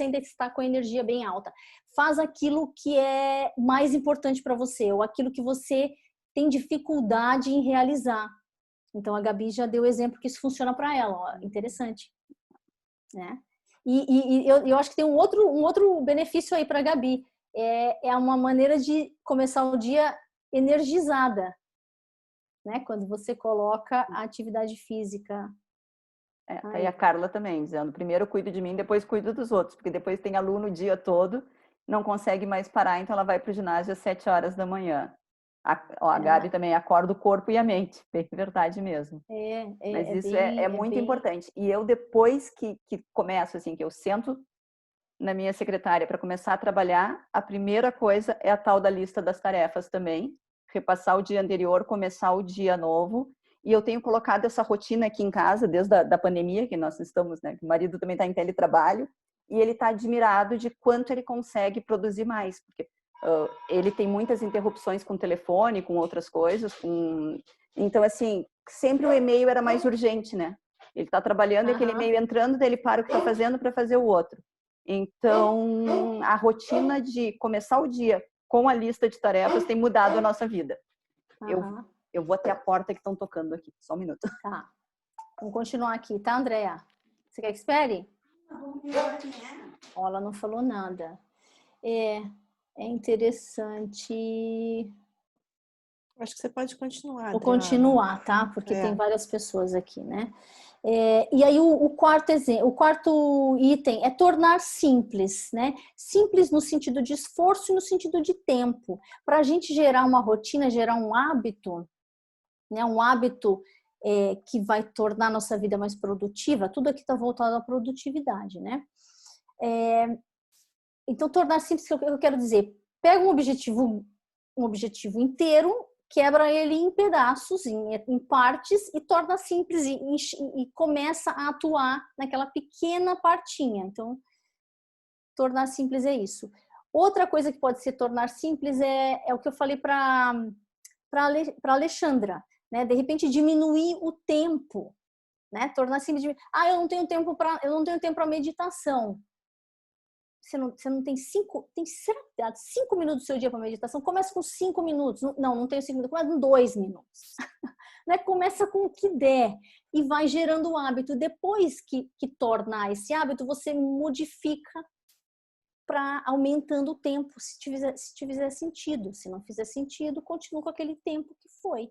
B: ainda está com a energia bem alta. Faz aquilo que é mais importante para você, ou aquilo que você tem dificuldade em realizar. Então a Gabi já deu exemplo que isso funciona para ela, ó, interessante, né? E eu acho que tem um outro benefício aí para a Gabi, é uma maneira de começar o dia energizada, né? Quando você coloca a atividade física.
A: Aí a Carla também, dizendo, primeiro eu cuido de mim, depois cuido dos outros, porque depois tem aluno o dia todo, não consegue mais parar, então ela vai para o ginásio às 7 horas da manhã. A Gabi também acorda o corpo e a mente, bem verdade mesmo. Mas isso é muito importante. E eu, depois que começo, assim, que eu sento na minha secretária para começar a trabalhar, a primeira coisa é a tal da lista das tarefas também, repassar o dia anterior, começar o dia novo. E eu tenho colocado essa rotina aqui em casa, desde a pandemia, que nós estamos, né? O marido também está em teletrabalho, e ele está admirado de quanto ele consegue produzir mais, porque ele tem muitas interrupções com o telefone, com outras coisas, então, assim, sempre o e-mail era mais urgente, né? Ele está trabalhando e aquele e-mail entrando, daí ele para o que está fazendo para fazer o outro. Então, a rotina de começar o dia com a lista de tarefas tem mudado a nossa vida. Eu vou até a porta que estão tocando aqui. Só um minuto.
B: Tá. Vamos continuar aqui, tá, Andréa? Você quer que espere? Ó, ela não falou nada. É interessante.
D: Acho que você pode continuar,
B: Vou
D: Adriana.
B: continuar, tá? Porque tem várias pessoas aqui, né? E aí o quarto item é tornar simples, né? Simples no sentido de esforço e no sentido de tempo. Para a gente gerar uma rotina, gerar um hábito, né? Um hábito que vai tornar a nossa vida mais produtiva. Tudo aqui está voltado à produtividade, né? Então, tornar simples, o que eu quero dizer? Pega um objetivo inteiro, quebra ele em pedaços, em partes e torna simples e começa a atuar naquela pequena partinha. Então, tornar simples é isso. Outra coisa que pode ser tornar simples é o que eu falei para Alexandra, né? De repente diminuir o tempo, né? Tornar simples. Eu não tenho tempo para meditação. Você não tem 5 minutos do seu dia para meditação, começa com 5 minutos. Não tenho 5 minutos, começa com 2 minutos. Né? Começa com o que der e vai gerando o hábito. Depois que tornar esse hábito, você modifica para aumentando o tempo, se tiver sentido. Se não fizer sentido, continua com aquele tempo que foi.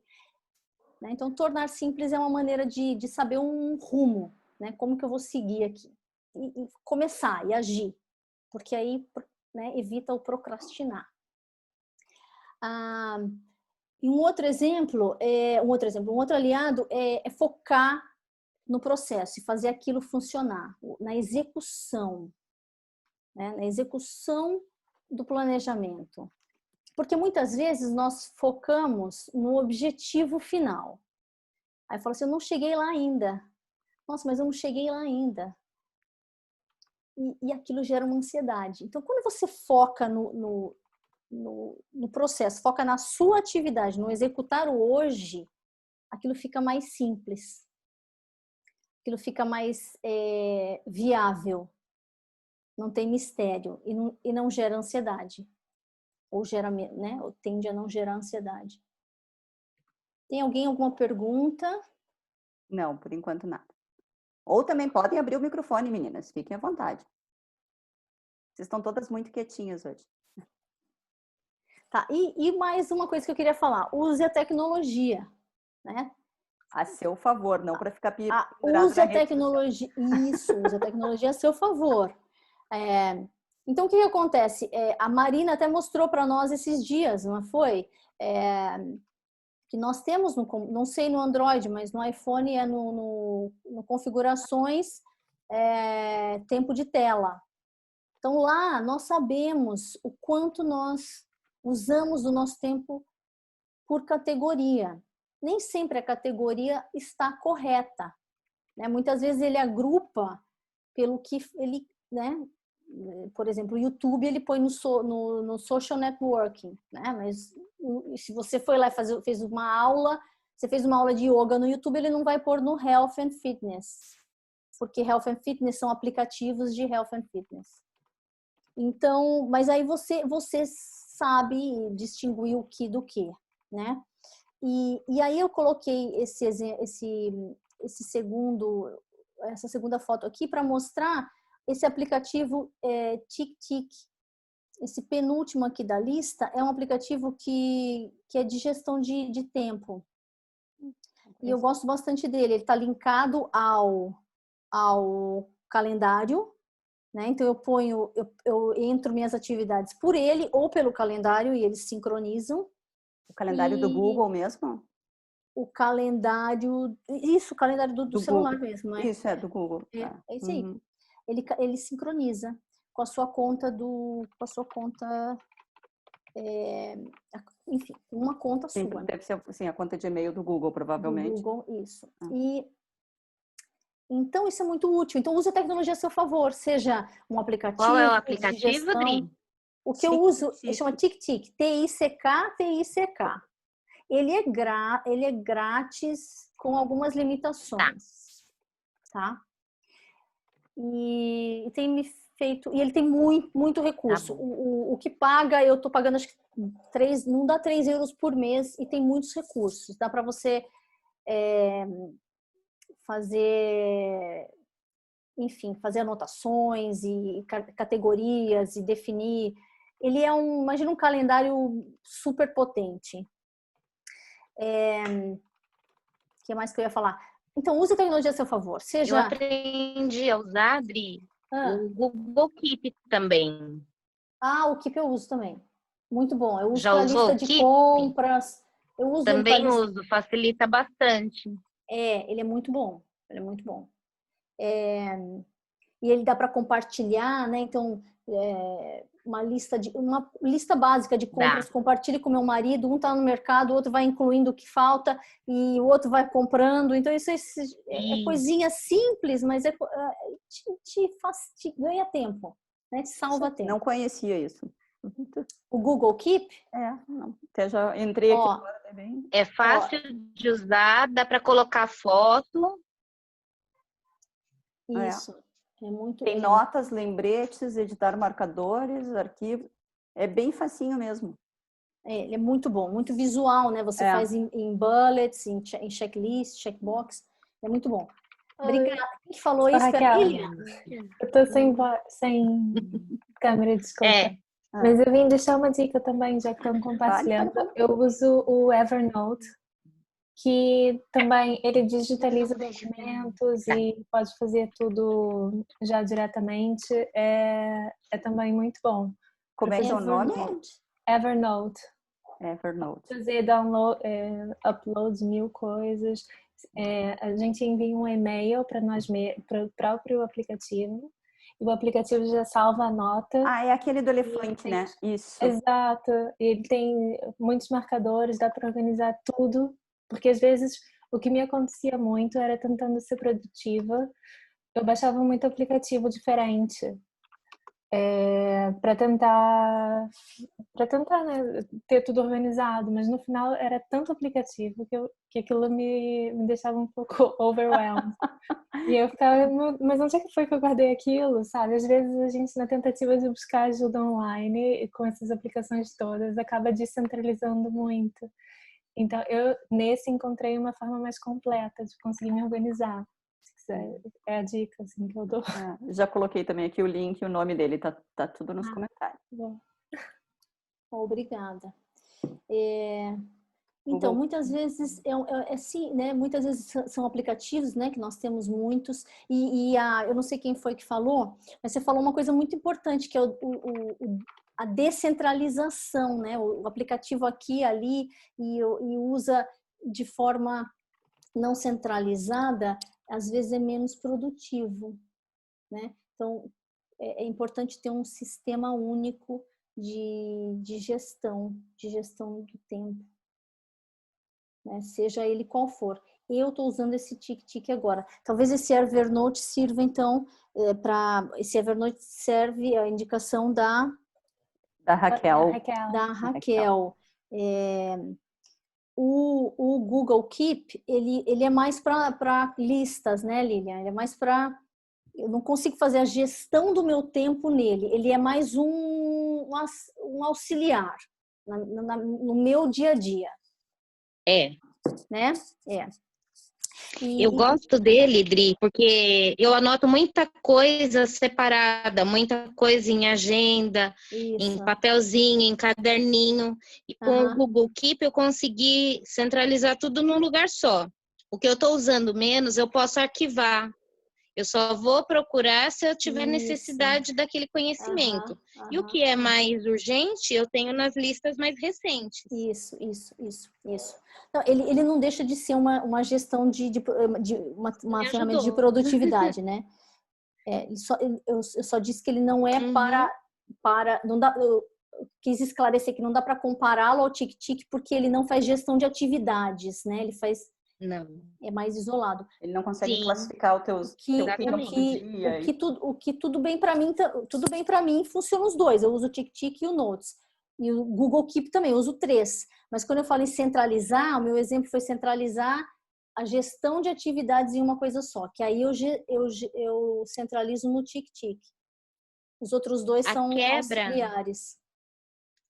B: Né? Então, tornar simples é uma maneira de saber um rumo, né? Como que eu vou seguir aqui. E começar, e agir. Porque aí, né, evita o procrastinar. E um outro aliado é focar no processo e fazer aquilo funcionar, na execução, né? Na execução do planejamento. Porque muitas vezes nós focamos no objetivo final. Aí fala assim, eu não cheguei lá ainda. Nossa, mas eu não cheguei lá ainda. E aquilo gera uma ansiedade. Então, quando você foca no processo, foca na sua atividade, no executar o hoje, aquilo fica mais simples. Aquilo fica mais viável. Não tem mistério e não gera ansiedade. Ou gera, né? Ou tende a não gerar ansiedade. Tem alguma pergunta?
A: Não, por enquanto nada. Ou também podem abrir o microfone, meninas. Fiquem à vontade. Vocês estão todas muito quietinhas hoje.
B: Tá, e mais uma coisa que eu queria falar. Use a tecnologia, né?
A: A seu favor, não para ficar pendurado
B: use
A: na
B: a
A: rede
B: tecnologia. Isso, use a tecnologia a seu favor. Então, o que acontece? A Marina até mostrou para nós esses dias, não foi? Que nós temos, não sei no Android, mas no iPhone no configurações, tempo de tela. Então, lá nós sabemos o quanto nós usamos o nosso tempo por categoria. Nem sempre a categoria está correta, né? Muitas vezes ele agrupa pelo que ele, né? Por exemplo, o YouTube ele põe no social networking, né? Mas se você foi lá e fez uma aula, você fez uma aula de yoga no YouTube, ele não vai pôr no Health and Fitness, porque Health and Fitness são aplicativos de Health and Fitness. Então, mas aí você sabe distinguir o que do que, né? E aí eu coloquei essa segunda foto aqui para mostrar esse aplicativo TickTick. Esse penúltimo aqui da lista é um aplicativo que é de gestão de tempo. E eu gosto bastante dele. Ele está linkado ao calendário, né? Então eu entro minhas atividades por ele ou pelo calendário e eles sincronizam.
A: O calendário do Google mesmo?
B: O calendário... Isso, o calendário do celular
A: Google
B: mesmo, né?
A: Isso, do Google.
B: É isso aí. Ele sincroniza com a sua conta enfim, uma conta
A: Sim,
B: sua.
A: deve ser a conta de e-mail do Google, provavelmente.
B: Do Google, isso. Então, isso é muito útil. Então, use a tecnologia a seu favor, seja um aplicativo.
C: Qual é o
B: de
C: aplicativo,
B: gestão.
C: Dri?
B: O que eu uso chama TickTick, T-I-C-K. Ele é grátis com algumas limitações, tá? E tem me feito... E ele tem muito recurso.
C: Tá
B: o que paga, eu tô pagando acho que não dá 3 euros por mês e tem muitos recursos. Dá para você fazer anotações e categorias e definir. Ele é imagina um calendário super potente. O que mais que eu ia falar? Então, use a tecnologia a seu favor.
C: Eu aprendi a usar, Dri, o Google Keep também.
B: O Keep eu uso também. Muito bom. Eu uso
C: Já
B: para
C: usou
B: lista
C: o
B: de
C: Keep?
B: compras. Eu uso ele
C: Também
B: para
C: uso, facilita bastante.
B: ele é muito bom. Ele é muito bom. E ele dá para compartilhar, né? Então, uma lista básica de compras, compartilhe com meu marido, um está no mercado, o outro vai incluindo o que falta e o outro vai comprando. Então, isso é coisinha simples, mas te ganha tempo, né? Te salva tempo.
A: Não conhecia isso.
B: O Google Keep?
A: Não. Até já entrei aqui agora também.
C: É fácil de usar, dá para colocar foto.
B: Isso.
A: Tem notas, lembretes, editar marcadores, arquivos. É bem facinho mesmo.
B: Ele é muito bom, muito visual, né? Você faz em bullets, em checklist, checkbox. É muito bom. Obrigada. Quem falou
E: Sou
B: isso foi a
E: Raquel.
B: Lilian?
E: Eu tô sem câmera, desculpa.
C: É,
E: Mas eu vim deixar uma dica também, já que estão compartilhando. Eu uso o Evernote, que também ele digitaliza documentos
C: Tá.
E: e pode fazer tudo já diretamente. É também muito bom.
A: Como é que é o nome?
E: Evernote.
A: Evernote.
E: Fazer download, uploads, 1000 coisas. A gente envia um e-mail para o próprio aplicativo e o aplicativo já salva a nota.
A: Ah, é aquele do elefante, né? Isso.
E: Exato. Ele tem muitos marcadores, dá para organizar tudo, porque às vezes o que me acontecia muito era tentando ser produtiva, eu baixava muito aplicativo diferente. Para tentar, né, ter tudo organizado, mas no final era tanto aplicativo que aquilo me deixava um pouco overwhelmed. E eu ficava, mas onde é que foi que eu guardei aquilo, sabe? Às vezes a gente, na tentativa de buscar ajuda online, e com essas aplicações todas, acaba descentralizando muito. Então, eu nesse encontrei uma forma mais completa de conseguir me organizar. É a dica assim, que eu dou.
A: Já coloquei também aqui o link e o nome dele, tá tudo nos comentários.
E: Bom.
B: Obrigada. Então, muitas vezes sim, né? Muitas vezes são aplicativos, né? Que nós temos muitos eu não sei quem foi que falou, mas você falou uma coisa muito importante que é a descentralização, né? O aplicativo aqui, ali e usa de forma não centralizada, às vezes é menos produtivo, né? Então, é importante ter um sistema único de gestão do tempo, né? Seja ele qual for. Eu estou usando esse tic-tic agora. Talvez esse Evernote sirva, então, esse Evernote serve a indicação da
A: Raquel.
B: Da Raquel. O Google Keep, ele é mais para listas, né, Lilian? Ele é mais para... Eu não consigo fazer a gestão do meu tempo nele. Ele é mais um auxiliar no meu dia a dia. Né?
C: Eu gosto dele, Dri, porque eu anoto muita coisa separada, muita coisa em agenda, em papelzinho, em caderninho. E com o Google Keep eu consegui centralizar tudo num lugar só. O que eu estou usando menos, eu posso arquivar. Eu só vou procurar se eu tiver necessidade daquele conhecimento. E o que é mais urgente, eu tenho nas listas mais recentes.
B: Isso. Não, ele não deixa de ser uma gestão de uma ferramenta de produtividade, né? Eu só disse que ele não é para não dá, eu quis esclarecer que não dá para compará-lo ao Tic-Tic porque ele não faz gestão de atividades, né? Ele faz...
C: Não.
B: É mais isolado.
A: Ele não consegue classificar o teu
B: o que tudo bem para mim funciona os dois. Eu uso o Tic-Tic e o Notes. E o Google Keep também, eu uso 3. Mas quando eu falo em centralizar, o meu exemplo foi centralizar a gestão de atividades em uma coisa só, que aí eu centralizo no Tic-Tic. Os outros dois são auxiliares.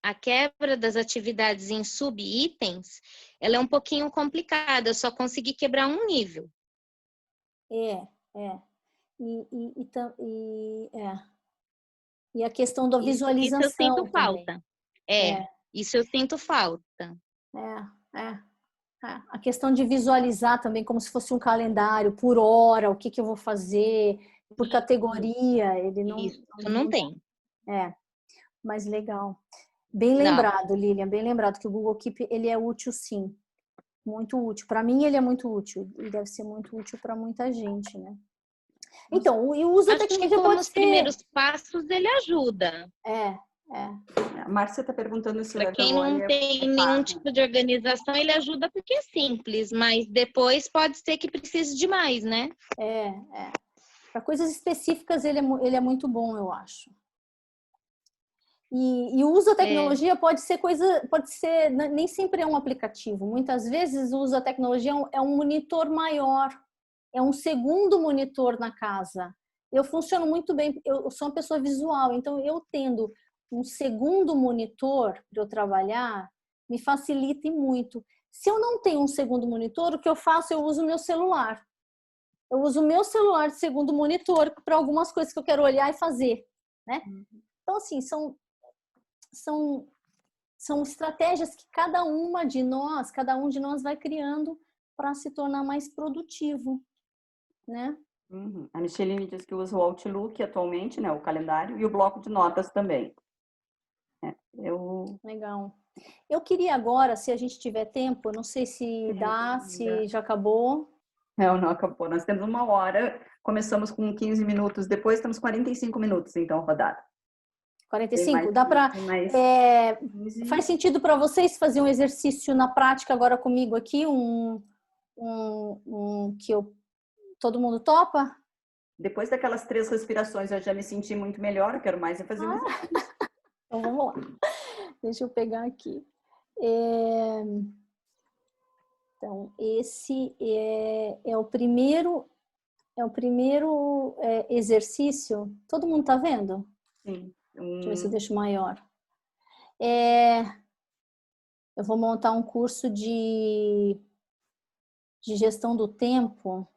C: A quebra das atividades em subitens, ela é um pouquinho complicada, eu só consegui quebrar um nível.
B: E a questão da visualização
C: isso eu sinto
B: também.
C: falta. Isso eu sinto falta.
B: A questão de visualizar também como se fosse um calendário, por hora, o que eu vou fazer, por categoria, ele não...
C: Isso não tem.
B: Mas legal. Bem lembrado, Lilian, bem lembrado que o Google Keep, ele é útil sim. Muito útil. Para mim, ele é muito útil. E deve ser muito útil para muita gente, né? Então, o uso da tecnologia pode ser...
C: Nos primeiros passos, ele ajuda.
A: A Márcia está perguntando se
C: para quem não tem nenhum tipo de organização, ele ajuda porque é simples, mas depois pode ser que precise de mais, né?
B: Para coisas específicas, ele é muito bom, eu acho. E o uso da tecnologia pode ser, nem sempre é um aplicativo. Muitas vezes o uso da tecnologia é um monitor maior, é um segundo monitor na casa. Eu funciono muito bem, eu sou uma pessoa visual, então eu tendo um segundo monitor para eu trabalhar, me facilita muito. Se eu não tenho um segundo monitor, o que eu faço? Eu uso o meu celular. Eu uso o meu celular de segundo monitor para algumas coisas que eu quero olhar e fazer, né? Então, assim, são estratégias que cada um de nós vai criando para se tornar mais produtivo, né?
A: A Micheline diz que usa o Outlook atualmente, né? O calendário e o bloco de notas também.
B: Legal. Eu queria agora, se a gente tiver tempo, não sei se dá, se já acabou.
A: Não acabou. Nós temos 1 hora, começamos com 15 minutos, depois temos 45 minutos, então, rodada.
B: 45? Dá para... faz sentido para vocês fazer um exercício na prática agora comigo aqui? Todo mundo topa?
A: Depois daquelas 3 respirações, eu já me senti muito melhor, eu quero mais fazer um exercício.
B: Então, vamos lá. Deixa eu pegar aqui. Então, esse é o primeiro exercício. Todo mundo está vendo?
A: Sim.
B: Deixa eu ver se eu deixo maior. Eu vou montar um curso de gestão do tempo.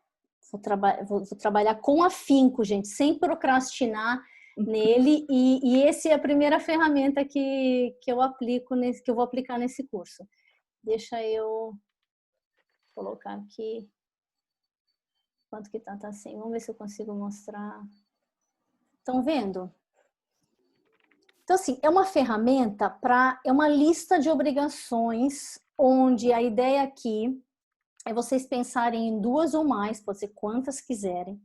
B: Vou trabalhar com afinco, gente, sem procrastinar nele. E essa é a primeira ferramenta que eu vou aplicar nesse curso. Deixa eu colocar aqui quanto que tá assim. Vamos ver se eu consigo mostrar. Estão vendo? Então, assim, é uma ferramenta é uma lista de obrigações, onde a ideia aqui é vocês pensarem em 2 ou mais, pode ser quantas quiserem,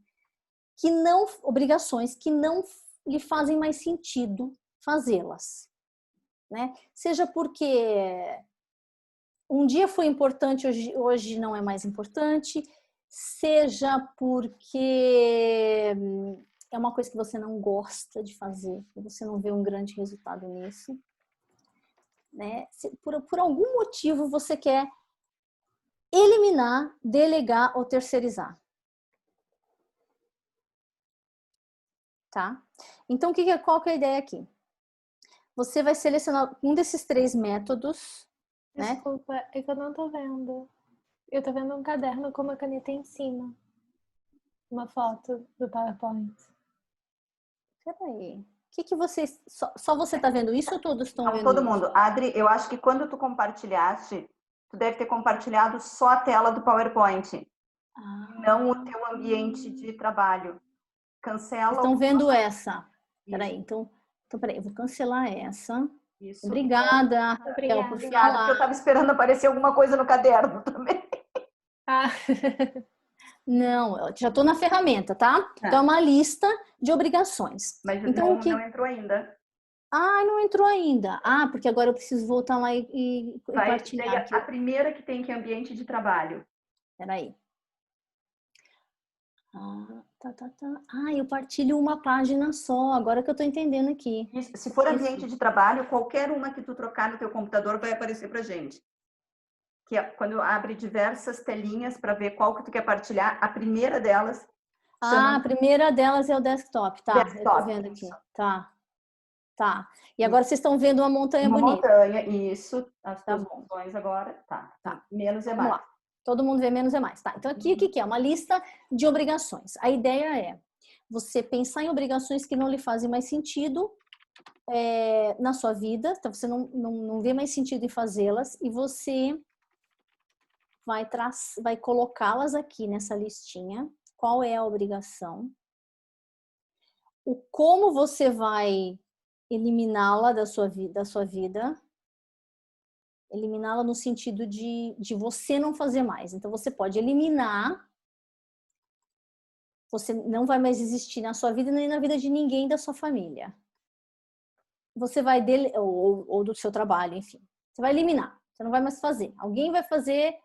B: obrigações que não lhe fazem mais sentido fazê-las, né? Seja porque um dia foi importante, hoje não é mais importante, seja porque é uma coisa que você não gosta de fazer, que você não vê um grande resultado nisso, né? Por algum motivo você quer eliminar, delegar ou terceirizar. Tá? Então, qual que é a ideia aqui? Você vai selecionar um desses 3 métodos.
E: Desculpa,
B: né?
E: é que eu não tô vendo. Eu tô vendo um caderno com uma caneta em cima. Uma foto do PowerPoint.
B: Peraí. O que vocês... Só você tá vendo isso ou todos estão vendo
A: todo
B: isso?
A: mundo. Adri, eu acho que quando tu compartilhaste, tu deve ter compartilhado só a tela do PowerPoint. Não o teu ambiente de trabalho. Cancela.
B: Vocês estão vendo essa? Peraí, então peraí, eu vou cancelar essa.
A: Isso.
B: Obrigada, Raquel, por falar.
A: Porque eu estava esperando aparecer alguma coisa no caderno também.
B: Não, eu já estou na ferramenta, tá? Então é uma lista de obrigações.
A: Mas
B: então,
A: não entrou ainda.
B: Não entrou ainda. Porque agora eu preciso voltar lá e partilhar aqui.
A: A primeira que tem que é ambiente de trabalho.
B: Peraí. Eu partilho uma página só, agora que eu estou entendendo aqui.
A: Isso. Se for ambiente de trabalho, qualquer uma que tu trocar no teu computador vai aparecer pra gente. Que é quando abre diversas telinhas para ver qual que tu quer partilhar, a primeira delas...
B: A primeira delas é o desktop, tá?
A: Desktop,
B: eu tô vendo aqui. Tá. E agora vocês estão vendo uma montanha bonita.
A: Uma montanha, isso. As tuas montanhas agora. Tá. Menos é mais.
B: Vamos lá. Todo mundo vê menos é mais. Tá. Então aqui o que é? Uma lista de obrigações. A ideia é você pensar em obrigações que não lhe fazem mais sentido na sua vida. Então você não vê mais sentido em fazê-las e você vai colocá-las aqui nessa listinha. Qual é a obrigação? Como você vai eliminá-la da sua vida. Eliminá-la no sentido de você não fazer mais. Então, você pode eliminar. Você não vai mais existir na sua vida nem na vida de ninguém da sua família. Você vai ou do seu trabalho, enfim. Você vai eliminar. Você não vai mais fazer. Alguém vai fazer...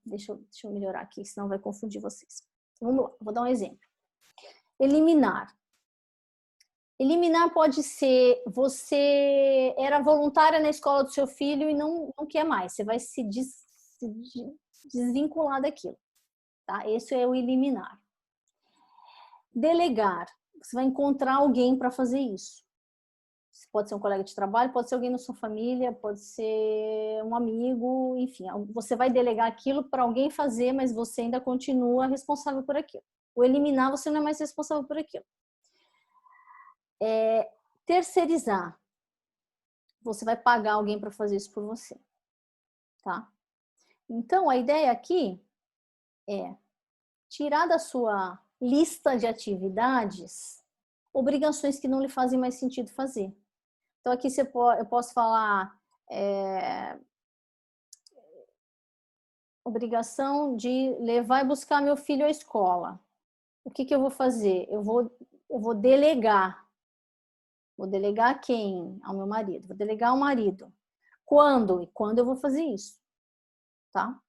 B: Deixa eu melhorar aqui, senão vai confundir vocês. Vamos lá, vou dar um exemplo. Eliminar. Eliminar pode ser você era voluntária na escola do seu filho e não quer mais. Você vai se desvincular daquilo. Tá? Esse é o eliminar. Delegar. Você vai encontrar alguém para fazer isso. Pode ser um colega de trabalho, pode ser alguém na sua família, pode ser um amigo, enfim. Você vai delegar aquilo para alguém fazer, mas você ainda continua responsável por aquilo. O eliminar, você não é mais responsável por aquilo. Terceirizar. Você vai pagar alguém para fazer isso por você. Tá? Então, a ideia aqui é tirar da sua lista de atividades obrigações que não lhe fazem mais sentido fazer. Então, aqui eu posso falar obrigação de levar e buscar meu filho à escola. O que eu vou fazer? Eu vou delegar. Vou delegar a quem? Ao meu marido. Vou delegar ao marido. Quando? E quando eu vou fazer isso? Tá?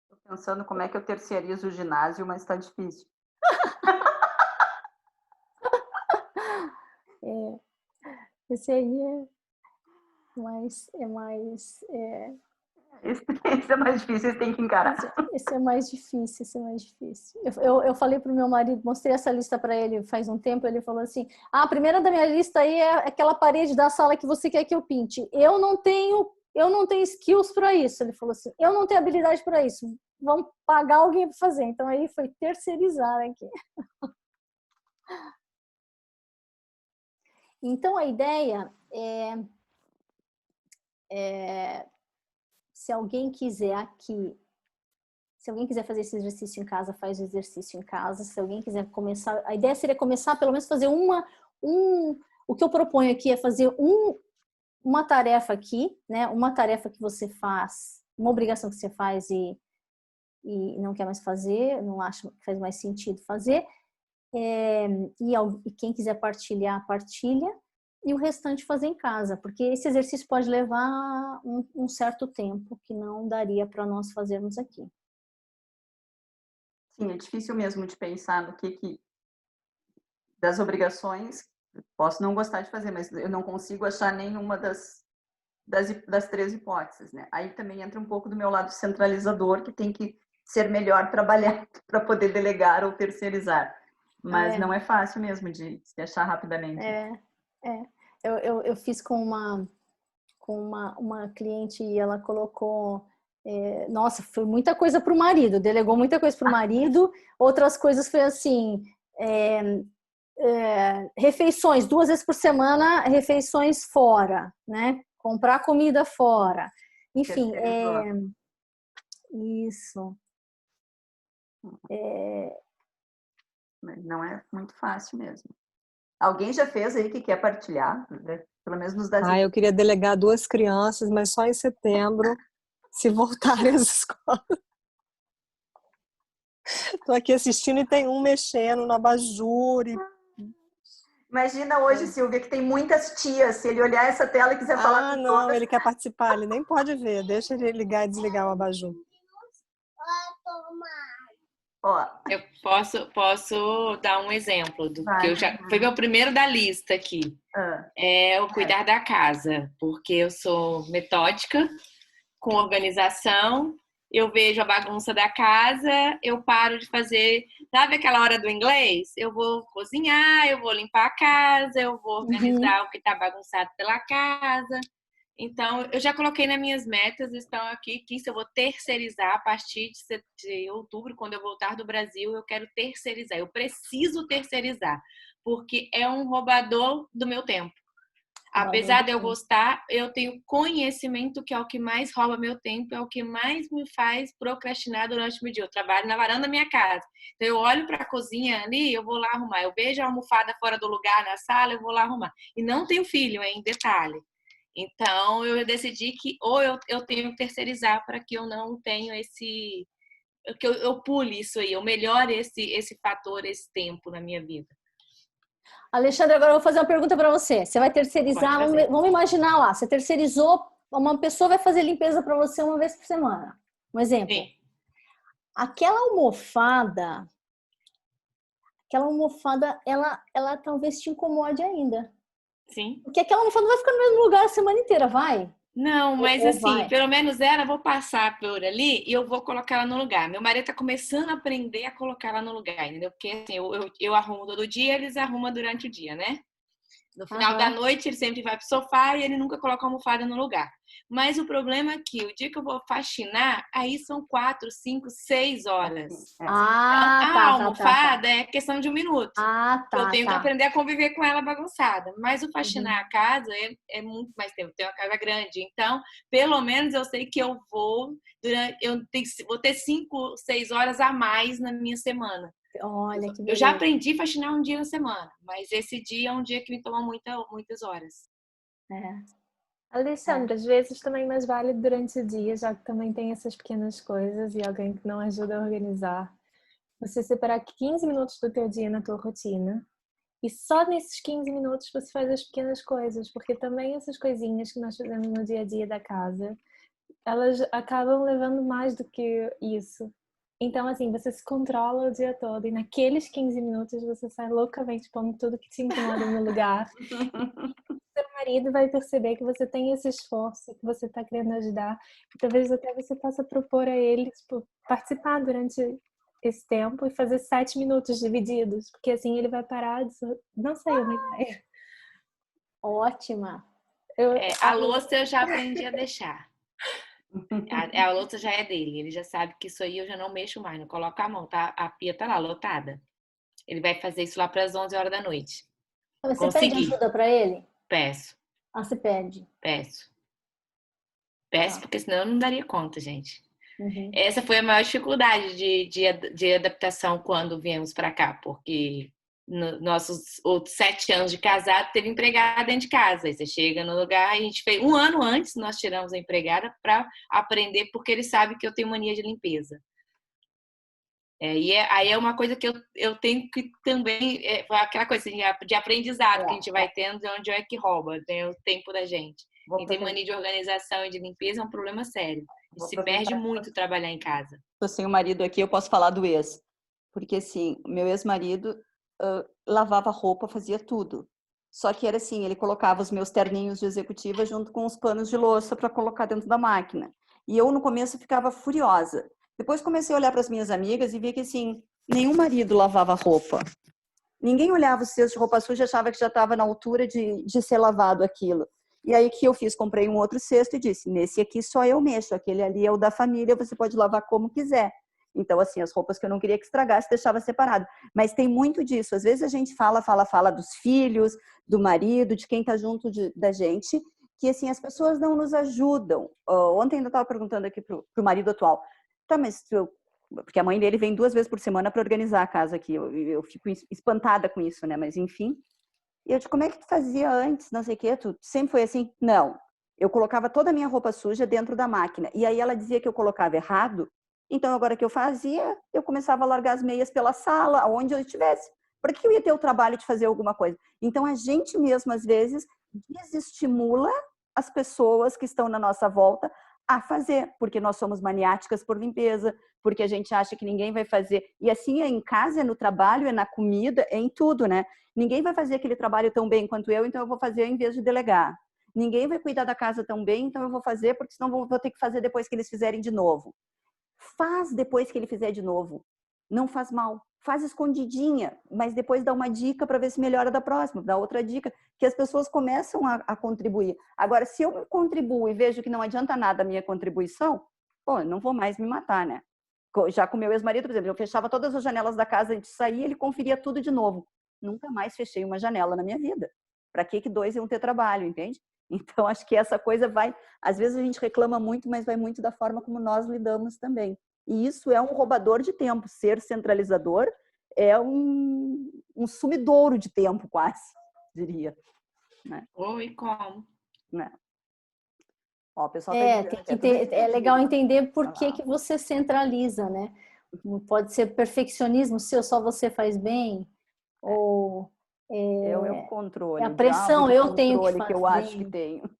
A: Tô pensando como é que eu terceirizo o ginásio, mas tá difícil.
B: Esse aí é mais...
A: Esse é mais difícil, esse tem que encarar.
B: Esse é mais difícil, Eu falei pro meu marido, mostrei essa lista para ele faz um tempo, ele falou assim, a primeira da minha lista aí é aquela parede da sala que você quer que eu pinte. Eu não tenho skills para isso. Ele falou assim, eu não tenho habilidade para isso. Vamos pagar alguém para fazer. Então aí foi terceirizar aqui. Então a ideia se alguém quiser fazer esse exercício em casa, faz o exercício em casa. Se alguém quiser começar, a ideia seria começar pelo menos fazer o que eu proponho aqui é fazer uma tarefa aqui, né? Uma tarefa que você faz, uma obrigação que você faz e não quer mais fazer, não acha que faz mais sentido fazer. E quem quiser partilhar, partilha. E o restante fazer em casa, porque esse exercício pode levar um certo tempo que não daria para nós fazermos aqui.
A: Sim, é difícil mesmo de pensar no que das obrigações, posso não gostar de fazer, mas eu não consigo achar nenhuma das três hipóteses, né? Aí também entra um pouco do meu lado centralizador, que tem que ser melhor trabalhar para poder delegar ou terceirizar. Mas não é fácil mesmo de se achar rapidamente.
B: Eu fiz com uma cliente e ela colocou... nossa, foi muita coisa para o marido, delegou muita coisa para o marido, outras coisas foi assim, refeições, 2 vezes por semana, refeições fora, né? Comprar comida fora, enfim, isso.
A: Mas não é muito fácil mesmo. Alguém já fez aí que quer partilhar? Pelo menos nos das...
D: eu queria delegar 2 crianças, mas só em setembro, se voltarem às escolas. Estou aqui assistindo e tem um mexendo no abajur.
A: Imagina hoje, Silvia, que tem muitas tias. Se ele olhar essa tela e quiser falar com
D: não,
A: todas...
D: ele quer participar, ele nem pode ver. Deixa ele ligar e desligar o abajur.
C: Eu posso dar um exemplo do que foi meu primeiro da lista aqui. É o cuidar da casa, porque eu sou metódica, com organização, eu vejo a bagunça da casa, eu paro de fazer, sabe aquela hora do inglês? Eu vou cozinhar, eu vou limpar a casa, eu vou organizar o que está bagunçado pela casa. Então, eu já coloquei nas minhas metas, estão aqui, que se eu vou terceirizar a partir de outubro, quando eu voltar do Brasil, eu quero terceirizar. Eu preciso terceirizar, porque é um roubador do meu tempo. Apesar de eu gostar, eu tenho conhecimento que é o que mais rouba meu tempo, é o que mais me faz procrastinar durante o dia. Eu trabalho na varanda da minha casa. Então, eu olho para a cozinha ali, eu vou lá arrumar. Eu vejo a almofada fora do lugar na sala, eu vou lá arrumar. E não tenho filho, hein? Detalhe. Então, eu decidi que ou eu tenho que terceirizar para que eu não tenha que eu pule isso aí, eu melhore esse fator, esse tempo na minha vida.
B: Alexandre, agora eu vou fazer uma pergunta para você. Você vai terceirizar, vamos imaginar lá, você terceirizou, uma pessoa vai fazer limpeza para você 1 vez por semana. Um exemplo.
C: Sim.
B: Aquela almofada, ela talvez te incomode ainda.
C: Sim.
B: Porque aquela almofada não vai ficar no mesmo lugar a semana inteira, vai?
C: Não, mas
B: Ou
C: assim,
B: vai?
C: pelo menos ela, eu vou passar por ali e eu vou colocar ela no lugar. Meu marido tá começando a aprender a colocar ela no lugar, entendeu? Porque assim, eu arrumo todo dia, eles arrumam durante o dia, né?
F: No final da noite, ele sempre vai pro sofá e ele nunca coloca a almofada no lugar. Mas o problema é que o dia que eu vou faxinar, aí são 4, 5, 6 horas. Então, a almofada é questão de 1 minuto. Eu tenho que aprender a conviver com ela bagunçada. Mas o faxinar a casa é muito mais tempo. Eu tenho uma casa grande. Então, pelo menos eu sei que eu vou ter 5, 6 horas a mais na minha semana.
B: Olha, que beleza.
F: Eu já aprendi a faxinar um dia na semana, mas esse dia é um dia que me toma muitas horas.
E: Alexandra, às vezes também mais vale durante o dia, já que também tem essas pequenas coisas e alguém que não ajuda a organizar. Você separar 15 minutos do teu dia na tua rotina e só nesses 15 minutos você faz as pequenas coisas, porque também essas coisinhas que nós fazemos no dia a dia da casa, elas acabam levando mais do que isso. Então, assim, você se controla o dia todo e naqueles 15 minutos você sai loucamente pondo tudo que te incomoda no lugar. Seu marido vai perceber que você tem esse esforço, que você está querendo ajudar. E talvez até você possa propor a ele, tipo, participar durante esse tempo e fazer 7 minutos divididos. Porque assim ele vai parar de... Não sei, uma ideia.
B: Ótima.
F: A louça eu já aprendi a deixar. A louça já é dele, ele já sabe que isso aí eu já não mexo mais, não coloco a mão, tá? A pia tá lá, lotada. Ele vai fazer isso lá para as 11 horas da noite.
B: Você pede ajuda para ele?
F: Peço.
B: Você pede?
F: Peço, porque senão eu não daria conta, gente. Essa foi a maior dificuldade de adaptação quando viemos para cá, porque nossos outros 7 anos de casado teve empregada dentro de casa. Aí você chega no lugar, a gente fez 1 ano antes, nós tiramos a empregada para aprender, porque ele sabe que eu tenho mania de limpeza. Aí é uma coisa que eu tenho que também, aquela coisa assim, de aprendizado que a gente vai tendo, de onde é que rouba, tem o tempo da gente. Quem tem mania de organização e de limpeza é um problema sério. Se perde muito trabalhar em casa.
A: Tô sem o marido aqui, eu posso falar do ex. Porque, assim, meu ex-marido lavava roupa, fazia tudo. Só que era assim, ele colocava os meus terninhos de executiva junto com os panos de louça para colocar dentro da máquina. E eu, no começo, ficava furiosa. Depois comecei a olhar para as minhas amigas e vi que, assim, nenhum marido lavava roupa. Ninguém olhava os cestos de roupa suja e achava que já estava na altura de ser lavado aquilo. E aí, o que eu fiz? Comprei um outro cesto e disse, nesse aqui só eu mexo, aquele ali é o da família, você pode lavar como quiser. Então, assim, as roupas que eu não queria que estragasse, deixava separado. Mas tem muito disso. Às vezes a gente fala dos filhos, do marido, de quem está junto da gente, que, assim, as pessoas não nos ajudam. Ontem eu estava perguntando aqui para o marido atual, tá, mas porque a mãe dele vem 2 vezes por semana para organizar a casa aqui. Eu fico espantada com isso, né? Mas, enfim. E eu disse, como é que tu fazia antes? Não sei o quê. Tu sempre foi assim? Não. Eu colocava toda a minha roupa suja dentro da máquina. E aí ela dizia que eu colocava errado. Então, agora que eu fazia, eu começava a largar as meias pela sala, onde eu estivesse. Por que eu ia ter o trabalho de fazer alguma coisa? Então, a gente mesmo, às vezes, desestimula as pessoas que estão na nossa volta a fazer, porque nós somos maniáticas por limpeza, porque a gente acha que ninguém vai fazer. E assim é em casa, é no trabalho, é na comida, é em tudo, né? Ninguém vai fazer aquele trabalho tão bem quanto eu, então eu vou fazer em vez de delegar. Ninguém vai cuidar da casa tão bem, então eu vou fazer, porque senão vou ter que fazer depois que eles fizerem de novo. Faz depois que ele fizer de novo. Não faz mal. Faz escondidinha, mas depois dá uma dica para ver se melhora da próxima, dá outra dica, que as pessoas começam a contribuir. Agora, se eu contribuo e vejo que não adianta nada a minha contribuição, pô, eu não vou mais me matar, né? Já com meu ex-marido, por exemplo, eu fechava todas as janelas da casa antes de sair, ele conferia tudo de novo. Nunca mais fechei uma janela na minha vida. Para que 2 iam ter trabalho, entende? Então, acho que essa coisa vai... Às vezes a gente reclama muito, mas vai muito da forma como nós lidamos também. E isso é um roubador de tempo. Ser centralizador é um sumidouro de tempo, quase, diria. Né?
F: Oi, como?
A: Né? Ó, o pessoal
B: é legal entender por que você centraliza, né? Pode ser perfeccionismo seu, só você faz bem, ou...
A: É o controle.
B: É a pressão, eu tenho que fazer.
A: Que eu acho que tenho.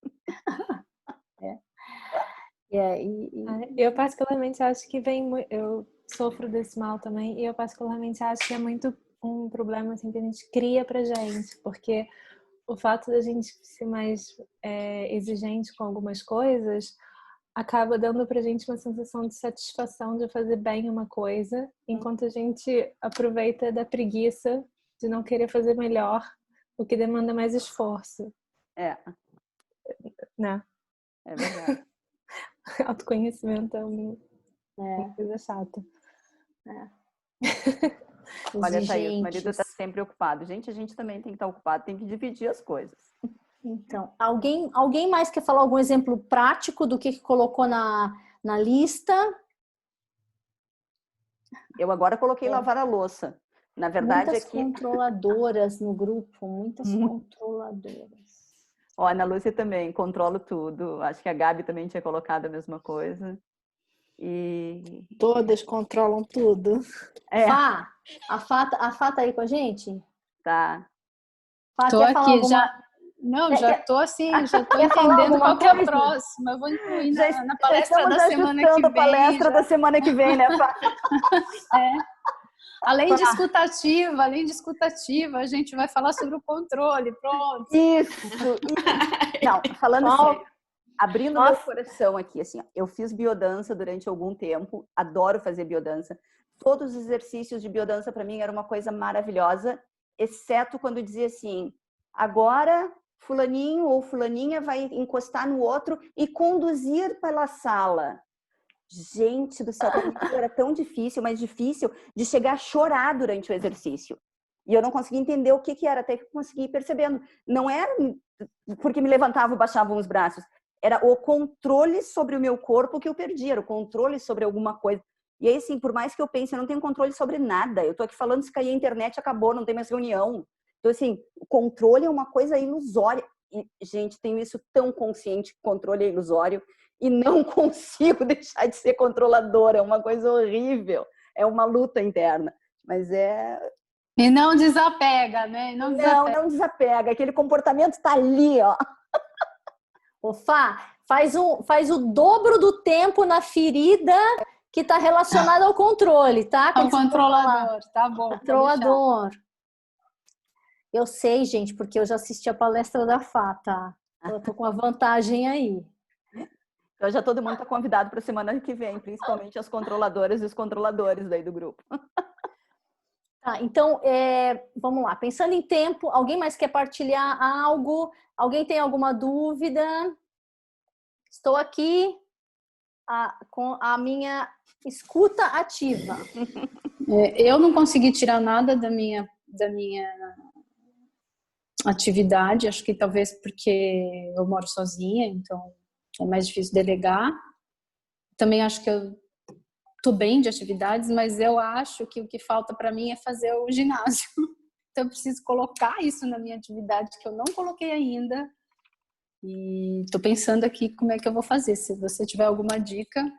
E: Eu particularmente acho que eu sofro desse mal também, e eu particularmente acho que é muito um problema assim, que a gente cria pra gente, porque o fato da gente ser mais exigente com algumas coisas acaba dando pra gente uma sensação de satisfação de fazer bem uma coisa, enquanto a gente aproveita da preguiça de não querer fazer melhor o que demanda mais esforço.
A: É.
E: Né?
A: É verdade.
E: Autoconhecimento é uma coisa chata.
A: Olha, tá aí, o marido está sempre ocupado. Gente, a gente também tem que estar ocupado, tem que dividir as coisas.
B: Então, alguém mais quer falar algum exemplo prático do que colocou na lista?
A: Eu agora coloquei lavar a louça. Na verdade,
B: muitas controladoras no grupo, muitas controladoras.
A: Ó, Ana Lúcia também, controlo tudo. Acho que a Gabi também tinha colocado a mesma coisa. E...
G: Todas controlam tudo.
B: Fá, a Fá tá aí com a gente?
A: Tá.
H: Fá, tô aqui, alguma... já... Não, já tô assim, já tô entendendo qual que é a próxima. Eu vou incluir na palestra da semana que vem.
A: Palestra da semana que vem, né, Fá?
H: Além de escutativa, a gente vai falar sobre o controle, pronto.
A: Isso. Não, falando sério, abrindo meu coração aqui, assim, eu fiz biodança durante algum tempo, adoro fazer biodança. Todos os exercícios de biodança para mim era uma coisa maravilhosa, exceto quando dizia assim, agora fulaninho ou fulaninha vai encostar no outro e conduzir pela sala. Gente do céu, era tão difícil, mas difícil de chegar a chorar durante o exercício. E eu não conseguia entender o que era, até que consegui ir percebendo. Não era porque me levantava e baixava os braços. Era o controle sobre o meu corpo que eu perdi, era o controle sobre alguma coisa. E aí, assim, por mais que eu pense, eu não tenho controle sobre nada. Eu tô aqui falando, se cair a internet, acabou, não tem mais reunião. Então, assim, o controle é uma coisa ilusória. E, gente, tenho isso tão consciente que controle é ilusório. E não consigo deixar de ser controladora. É uma coisa horrível. É uma luta interna. Mas é...
H: E não desapega, né?
A: Não desapega. Aquele comportamento tá ali, ó.
B: Ô, Fá, faz o dobro do tempo na ferida que tá relacionada ao controle, tá?
H: Ao controlador, tá bom.
B: Controlador. Eu sei, gente, porque eu já assisti a palestra da Fá, tá? Eu tô com a vantagem aí.
A: Então já todo mundo tá convidado para a semana que vem, principalmente as controladoras e os controladores daí do grupo.
B: Tá, então, vamos lá. Pensando em tempo, alguém mais quer partilhar algo? Alguém tem alguma dúvida? Estou aqui com a minha escuta ativa.
H: Eu não consegui tirar nada da minha atividade, acho que talvez porque eu moro sozinha, então é mais difícil delegar. Também acho que eu tô bem de atividades, mas eu acho que o que falta para mim é fazer o ginásio. Então eu preciso colocar isso na minha atividade que eu não coloquei ainda. E tô pensando aqui como é que eu vou fazer. Se você tiver alguma dica.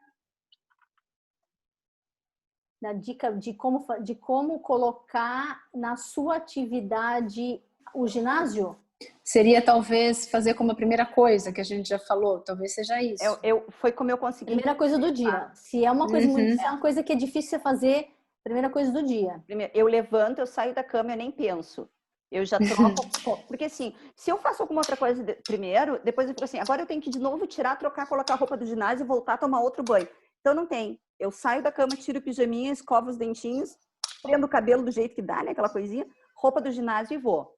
B: Na dica de como colocar na sua atividade o ginásio?
H: Seria talvez fazer como a primeira coisa que a gente já falou, talvez seja isso.
A: Foi como eu consegui.
B: Primeira coisa do dia. Se é uma coisa se é uma coisa que é difícil você fazer, primeira coisa do dia.
A: Primeiro, eu levanto, eu saio da cama, eu nem penso. Eu já troco. Porque assim, se eu faço alguma outra coisa primeiro, depois eu fico assim, agora eu tenho que de novo tirar, trocar, colocar a roupa do ginásio e voltar a tomar outro banho. Então não tem. Eu saio da cama, tiro o pijaminha, escovo os dentinhos, prendo o cabelo do jeito que dá, né? Aquela coisinha, roupa do ginásio e vou.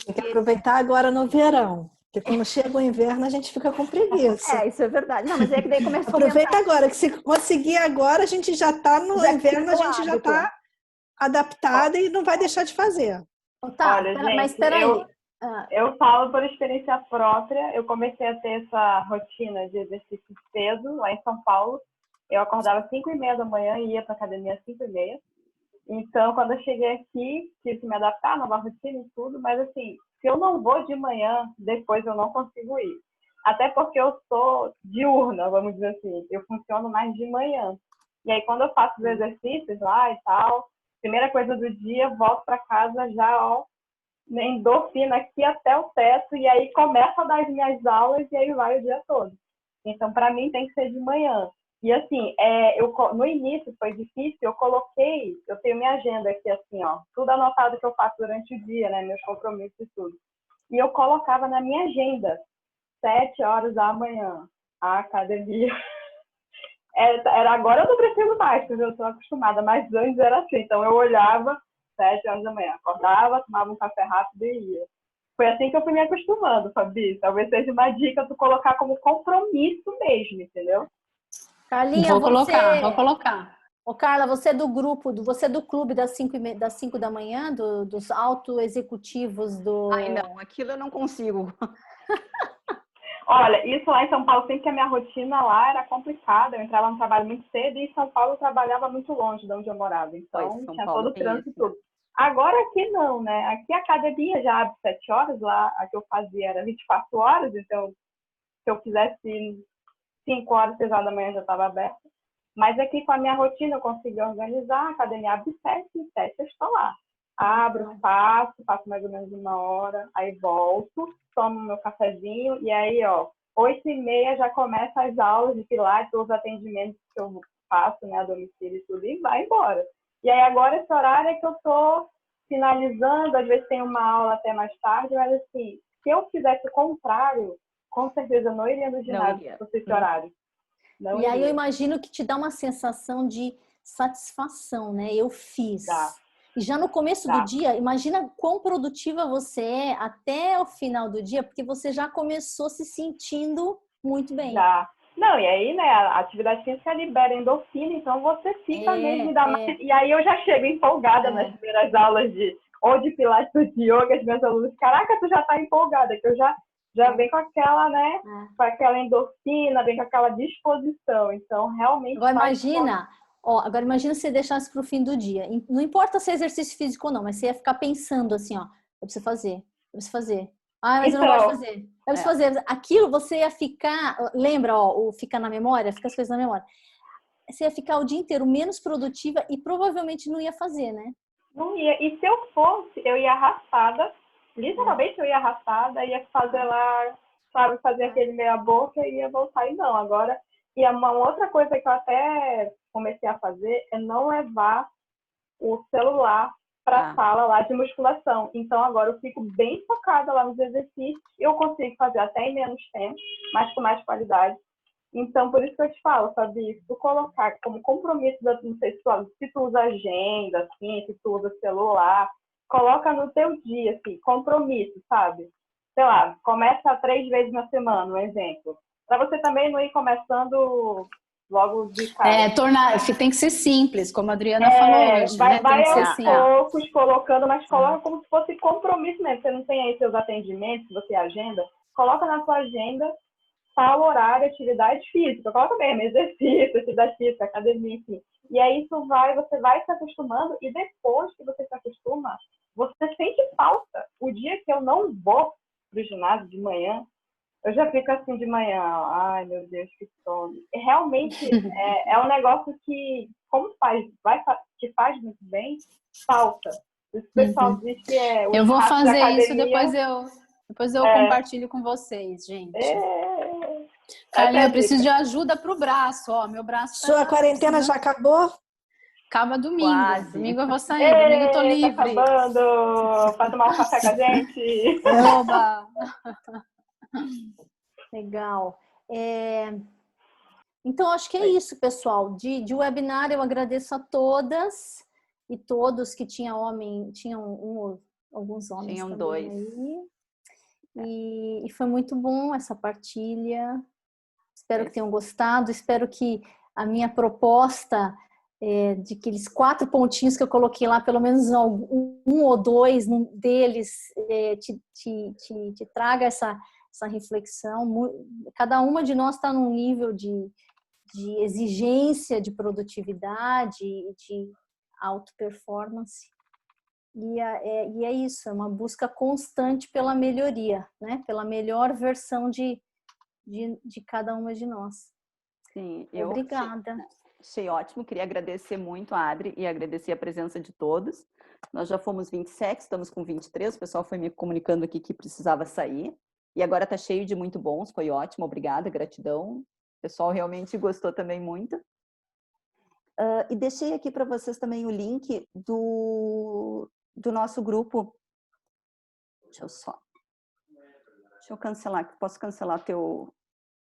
G: Tem que aproveitar agora no verão. Porque quando chega o inverno, a gente fica com preguiça.
A: Isso é verdade. Não, mas é que daí começa
G: Aproveita agora, que se conseguir agora, a gente já está no inverno, a gente já está adaptada e não vai deixar de fazer.
B: Tá, olha, gente, mas peraí.
I: Eu falo por experiência própria. Eu comecei a ter essa rotina de exercício cedo, lá em São Paulo. Eu acordava às 5h30 da manhã e ia para a academia às 5h30. Então, quando eu cheguei aqui, tive que me adaptar à nova rotina e tudo, mas assim, se eu não vou de manhã, depois eu não consigo ir. Até porque eu sou diurna, vamos dizer assim, eu funciono mais de manhã. E aí, quando eu faço os exercícios lá e tal, primeira coisa do dia, volto para casa já, ó, endorfina aqui até o teto, e aí começo a dar as minhas aulas e aí vai o dia todo. Então, para mim, tem que ser de manhã. E assim, no início foi difícil, eu tenho minha agenda aqui assim, ó, tudo anotado que eu faço durante o dia, né, meus compromissos e tudo. E eu colocava na minha agenda, 7h da manhã, a academia. Agora eu não preciso mais, porque eu estou acostumada, mas antes era assim. Então eu olhava, 7 horas da manhã. Acordava, tomava um café rápido e ia. Foi assim que eu fui me acostumando, Fabi. Talvez seja uma dica tu colocar como compromisso mesmo, entendeu?
B: Carlinha,
H: vou colocar.
B: Ô, Carla, você é do grupo, você é do clube das 5 da manhã, dos auto-executivos do...
A: Ai, não, aquilo eu não consigo.
I: Olha, isso lá em São Paulo, sempre que a minha rotina lá era complicada. Eu entrava no trabalho muito cedo e em São Paulo eu trabalhava muito longe de onde eu morava. Então, tinha todo o trânsito e tudo. Agora aqui não, né? Aqui a academia já abre 7 horas, lá a que eu fazia era 24 horas, então se eu quisesse 5 horas, 6 horas da manhã já estava aberta. Mas aqui com a minha rotina eu consegui organizar, a academia abre 7 e 7 eu estou lá. Abro, faço mais ou menos 1 hora, aí volto, tomo meu cafezinho e aí, 8h30 já começa as aulas de pilates, os atendimentos que eu faço, né, a domicílio e tudo, e vai embora. E aí agora esse horário é que eu tô finalizando, às vezes tem uma aula até mais tarde, mas assim, se eu fizesse o contrário, com certeza eu não iria no ginásio por esse horário. Não
B: e aí eu imagino que te dá uma sensação de satisfação, né? Eu fiz. E já no começo do dia, imagina quão produtiva você é até o final do dia, porque você já começou se sentindo muito bem.
I: Já. Não, e aí, né, a atividade física libera endorfina, então você fica mesmo, mais... E aí eu já chego empolgada nas primeiras aulas ou de pilates ou de yoga, as minhas alunas, caraca, tu já tá empolgada, que eu já vem com aquela, né, com aquela endorfina, vem com aquela disposição, então realmente...
B: Agora imagina se você deixasse para o fim do dia, não importa se é exercício físico ou não, mas você ia ficar pensando assim, eu preciso fazer, mas eu não gosto de fazer. Eu preciso fazer. Aquilo você ia ficar... Lembra, o fica na memória? Fica as coisas na memória. Você ia ficar o dia inteiro menos produtiva e provavelmente não ia fazer, né?
I: Não ia. E se eu fosse, eu ia arrastada. Literalmente eu ia arrastada, ia fazer lá, sabe, fazer aquele meia boca e ia voltar. E não, agora... E uma outra coisa que eu até comecei a fazer é não levar o celular para a sala lá de musculação. Então, agora eu fico bem focada lá nos exercícios. Eu consigo fazer até em menos tempo, mas com mais qualidade. Então, por isso que eu te falo, Fabi, se tu colocar como compromisso, não sei se tu usa agenda, assim, se tu usa celular, coloca no teu dia, assim, compromisso, sabe? Sei lá, começa 3 vezes na semana, um exemplo. Para você também não ir começando... logo de cara.
H: Tem que ser simples, como a Adriana falou hoje, né?
I: Vai aos poucos colocando, mas coloca como se fosse compromisso mesmo. Você não tem aí seus atendimentos, você agenda, coloca na sua agenda tal horário, atividade física, coloca mesmo, exercício, atividade física, academia, enfim. E aí você vai se acostumando e depois que você se acostuma, você sente falta. O dia que eu não vou pro ginásio de manhã, eu já fico assim de manhã, ai meu Deus, que sono. E realmente é um negócio que, como te faz muito bem, falta. O pessoal diz que
H: eu vou fazer isso, depois eu compartilho com vocês, gente. Carlinha, eu preciso de ajuda pro braço, meu braço tá...
G: Sua quarentena já acabou?
H: Acaba domingo. Quase. Domingo eu vou sair, domingo eu tô livre.
I: Tá acabando! Pra tomar um café com a gente.
H: Oba!
B: Legal. Então, acho que é isso, pessoal. De webinar, eu agradeço a todas e todos que tinham alguns homens.
A: Tinham 2.
B: E foi muito bom essa partilha. Espero que tenham gostado. Espero que a minha proposta de aqueles 4 pontinhos que eu coloquei lá, pelo menos um ou 2 deles te traga essa reflexão. Cada uma de nós está num nível de exigência, de produtividade, de auto-performance. E é isso, é uma busca constante pela melhoria, né? Pela melhor versão de cada uma de nós.
A: Sim,
B: Obrigada.
A: Achei ótimo, queria agradecer muito a Adri e agradecer a presença de todos. Nós já fomos 27, estamos com 23, o pessoal foi me comunicando aqui que precisava sair. E agora está cheio de muito bons, foi ótimo, obrigada, gratidão. O pessoal realmente gostou também muito. E deixei aqui para vocês também o link do nosso grupo. Deixa eu cancelar, posso cancelar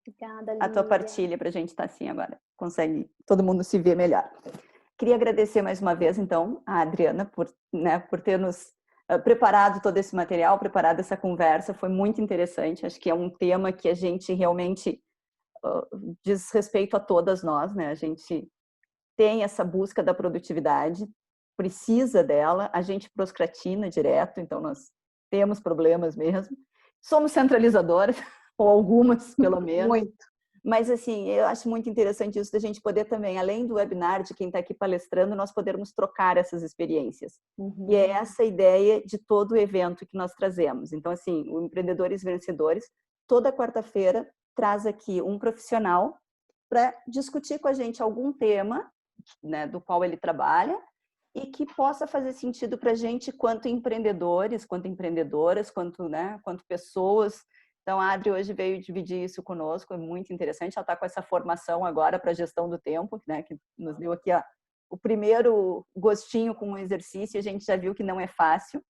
B: Obrigada,
A: a tua partilha para a gente estar assim agora. Consegue todo mundo se ver melhor. Queria agradecer mais uma vez, então, a Adriana por ter nos preparado todo esse material, preparado essa conversa. Foi muito interessante. Acho que é um tema que a gente realmente diz respeito a todas nós, né? A gente tem essa busca da produtividade, precisa dela, a gente procrastina direto, então nós temos problemas mesmo. Somos centralizadoras, ou algumas, pelo menos.
D: Muito.
A: Mas, assim, eu acho muito interessante isso da gente poder também, além do webinar, de quem está aqui palestrando, nós podermos trocar essas experiências. E é essa a ideia de todo o evento que nós trazemos. Então, assim, o Empreendedores Vencedores, toda quarta-feira, traz aqui um profissional para discutir com a gente algum tema, né, do qual ele trabalha, e que possa fazer sentido para a gente quanto empreendedores, quanto empreendedoras, quanto pessoas. Então, a Adri hoje veio dividir isso conosco, é muito interessante. Ela está com essa formação agora para a gestão do tempo, né, que nos deu aqui o primeiro gostinho com o exercício. A gente já viu que não é fácil,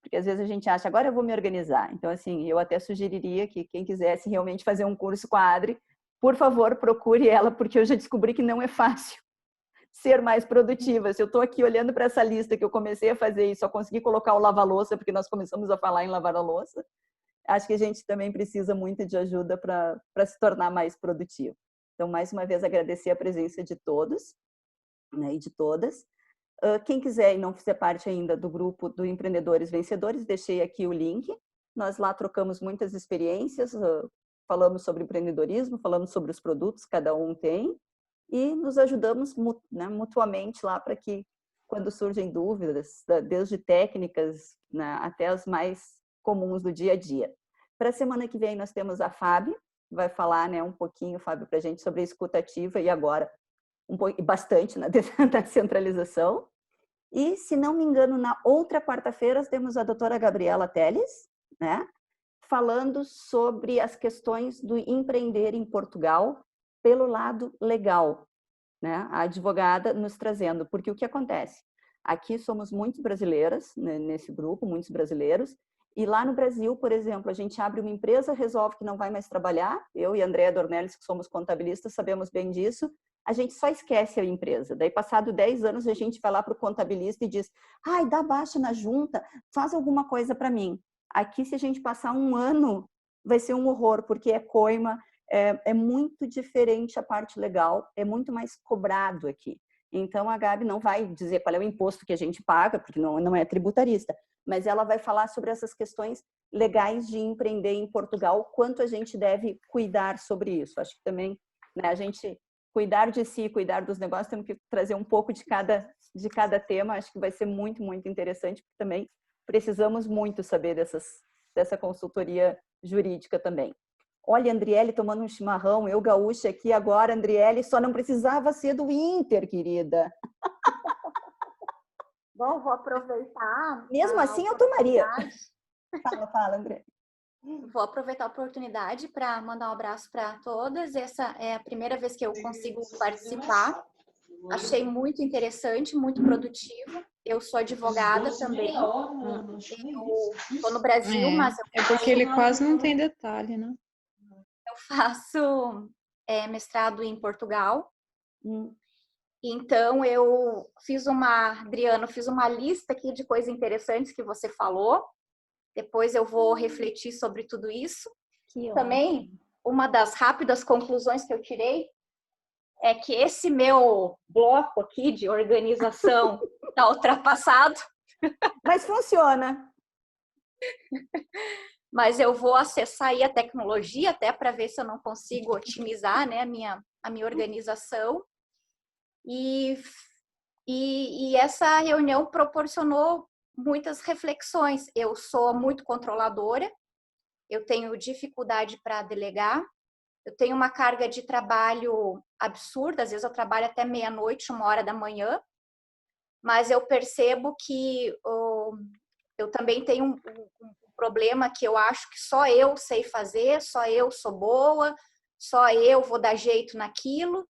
A: porque às vezes a gente acha, agora eu vou me organizar. Então, assim, eu até sugeriria que quem quisesse realmente fazer um curso com a Adri, por favor, procure ela, porque eu já descobri que não é fácil ser mais produtiva. Se eu estou aqui olhando para essa lista que eu comecei a fazer e só consegui colocar o lava-louça, porque nós começamos a falar em lavar a louça, acho que a gente também precisa muito de ajuda para se tornar mais produtivo. Então, mais uma vez, agradecer a presença de todos, né, e de todas. Quem quiser e não fizer parte ainda do grupo do Empreendedores Vencedores, deixei aqui o link. Nós lá trocamos muitas experiências, falamos sobre empreendedorismo, falamos sobre os produtos que cada um tem e nos ajudamos, né, mutuamente lá para que, quando surgem dúvidas, desde técnicas, né, até as mais comuns do dia a dia. Para a semana que vem nós temos a Fábio, vai falar, né, um pouquinho, Fábio, para a gente sobre a escuta ativa e agora bastante, né, da centralização. E, se não me engano, na outra quarta-feira temos a doutora Gabriela Teles, né, falando sobre as questões do empreender em Portugal pelo lado legal, né, a advogada nos trazendo, porque o que acontece? Aqui somos muitos brasileiras, né, nesse grupo, muitos brasileiros. E lá no Brasil, por exemplo, a gente abre uma empresa, resolve que não vai mais trabalhar. Eu e a Andréa Dornelles, que somos contabilistas, sabemos bem disso. A gente só esquece a empresa. Daí, passado 10 anos, a gente vai lá para o contabilista e diz: ai, dá baixa na junta, faz alguma coisa para mim. Aqui, se a gente passar um ano, vai ser um horror, porque é coima, é muito diferente a parte legal, é muito mais cobrado aqui. Então, a Gabi não vai dizer qual é o imposto que a gente paga, porque não é tributarista, mas ela vai falar sobre essas questões legais de empreender em Portugal, quanto a gente deve cuidar sobre isso. Acho que também, né, a gente cuidar de si, cuidar dos negócios, temos que trazer um pouco de cada tema. Acho que vai ser muito, muito interessante, porque também precisamos muito saber dessa consultoria jurídica também. Olha, Andriele tomando um chimarrão, eu gaúcha aqui agora, Andriele, só não precisava ser do Inter, querida.
J: Bom, vou aproveitar.
A: Mesmo assim, eu tomaria. Fala, André.
J: Vou aproveitar a oportunidade para mandar um abraço para todas. Essa é a primeira vez que eu consigo participar. Achei muito interessante, muito produtivo. Eu sou advogada também. Eu estou no Brasil, mas...
H: É porque ele quase não tem detalhe, né?
J: Eu faço mestrado em Portugal. Então, Adriano, fiz uma lista aqui de coisas interessantes que você falou. Depois eu vou refletir sobre tudo isso. Também, uma das rápidas conclusões que eu tirei é que esse meu bloco aqui de organização está ultrapassado.
A: Mas funciona.
J: Mas eu vou acessar aí a tecnologia até para ver se eu não consigo otimizar, né, a minha organização. E essa reunião proporcionou muitas reflexões. Eu sou muito controladora, eu tenho dificuldade para delegar, eu tenho uma carga de trabalho absurda, às vezes eu trabalho até meia-noite, 1h da manhã, mas eu percebo que eu também tenho um problema que eu acho que só eu sei fazer, só eu sou boa, só eu vou dar jeito naquilo.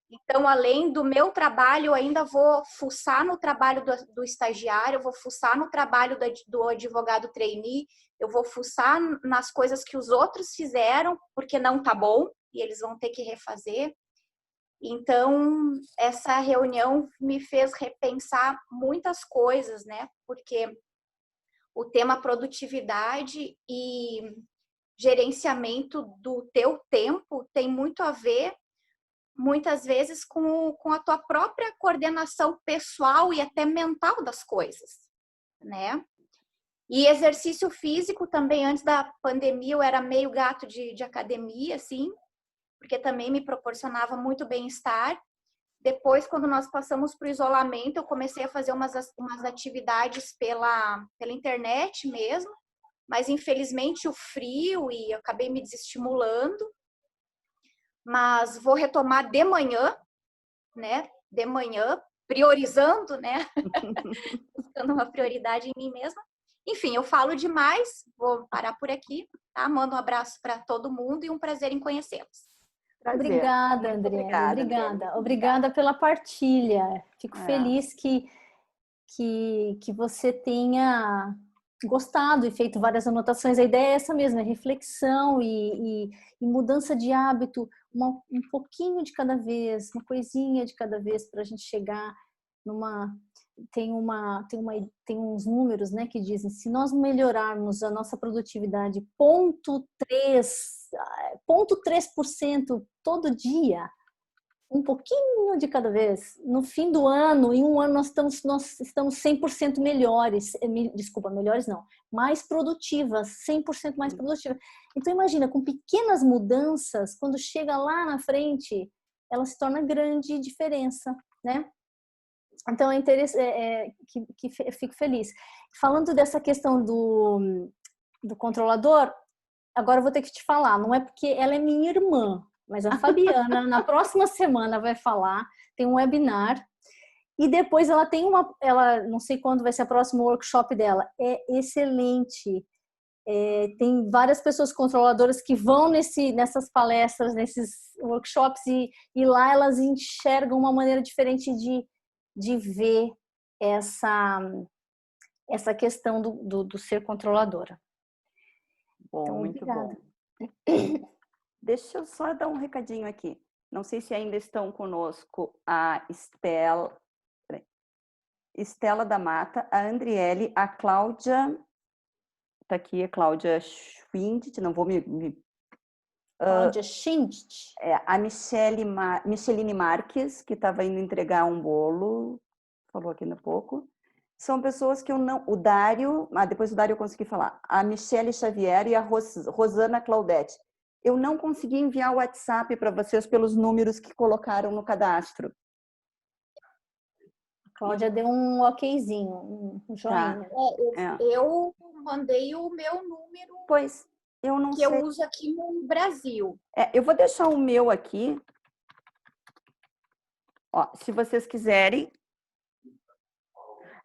J: Então, além do meu trabalho, eu ainda vou fuçar no trabalho do estagiário, eu vou fuçar no trabalho do advogado trainee, eu vou fuçar nas coisas que os outros fizeram, porque não tá bom, e eles vão ter que refazer. Então, essa reunião me fez repensar muitas coisas, né? Porque o tema produtividade e gerenciamento do teu tempo tem muito a ver, muitas vezes, com a tua própria coordenação pessoal e até mental das coisas, né? E exercício físico também, antes da pandemia, eu era meio gato de academia, assim, porque também me proporcionava muito bem-estar. Depois, quando nós passamos para o isolamento, eu comecei a fazer umas atividades pela internet mesmo, mas infelizmente o frio e eu acabei me desestimulando. Mas vou retomar de manhã, né? De manhã, priorizando, né? Buscando uma prioridade em mim mesma. Enfim, eu falo demais, vou parar por aqui, tá? Mando um abraço para todo mundo e um prazer em conhecê-los.
B: Obrigada, Andréia. Obrigada pela partilha. Fico feliz que você tenha gostado e feito várias anotações. A ideia é essa mesmo, é reflexão e mudança de hábito, um pouquinho de cada vez, uma coisinha de cada vez para a gente chegar numa... Tem uns números, né, que dizem, se nós melhorarmos a nossa produtividade 0,3% todo dia, um pouquinho de cada vez, no fim do ano, em um ano nós estamos 100% melhores, melhores não, mais produtivas, 100% mais produtivas. Então imagina, com pequenas mudanças, quando chega lá na frente, ela se torna grande diferença, né? Então, é interessante, que eu fico feliz. Falando dessa questão do controlador, agora eu vou ter que te falar, não é porque ela é minha irmã, mas a Fabiana, na próxima semana, vai falar, tem um webinar, e depois ela tem não sei quando vai ser o próximo workshop dela, é excelente. Tem várias pessoas controladoras que vão nessas palestras, nesses workshops, e lá elas enxergam uma maneira diferente de ver essa questão do ser controladora.
A: Bom,
B: então,
A: muito
B: obrigada.
A: Bom. Deixa eu só dar um recadinho aqui. Não sei se ainda estão conosco a Estela da Mata, a Andriele, a Cláudia, está aqui a Cláudia Schwindt, não vou
B: Cláudia Schwindt.
A: A Micheline Marques, que estava indo entregar um bolo, falou aqui há pouco. São pessoas que eu não... O Dário, depois o Dário eu consegui falar. A Michele Xavier e a Rosana Claudete. Eu não consegui enviar o WhatsApp para vocês pelos números que colocaram no cadastro.
B: A Cláudia deu um okzinho, um joinha.
J: Tá. Eu mandei o meu número.
A: Pois, eu não sei.
J: Que eu uso aqui no Brasil.
A: Eu vou deixar o meu aqui. Ó, se vocês quiserem.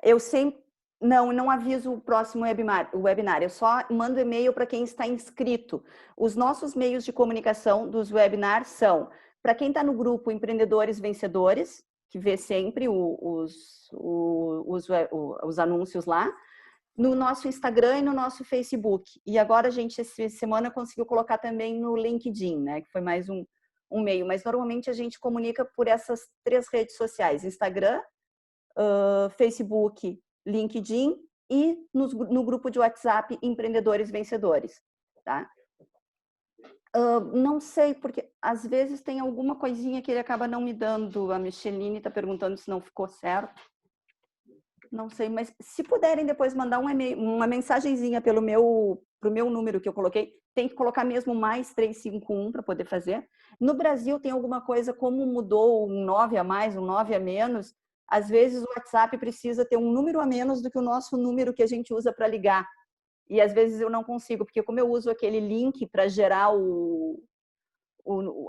A: Eu sempre... Não aviso o próximo webinar. Eu só mando e-mail para quem está inscrito. Os nossos meios de comunicação dos webinars são, para quem está no grupo Empreendedores Vencedores, que vê sempre os anúncios lá, no nosso Instagram e no nosso Facebook. E agora a gente, essa semana, conseguiu colocar também no LinkedIn, né? Que foi mais um meio. Mas normalmente a gente comunica por essas 3 redes sociais: Instagram, Facebook, LinkedIn e no grupo de WhatsApp Empreendedores Vencedores, tá? Não sei, porque às vezes tem alguma coisinha que ele acaba não me dando. A Micheline está perguntando se não ficou certo. Não sei, mas se puderem depois mandar um e-mail, uma mensagenzinha pro meu número que eu coloquei, tem que colocar mesmo mais 351 para poder fazer. No Brasil tem alguma coisa, como mudou um 9 a mais, um 9 a menos, às vezes o WhatsApp precisa ter um número a menos do que o nosso número que a gente usa para ligar. E às vezes eu não consigo, porque como eu uso aquele link para gerar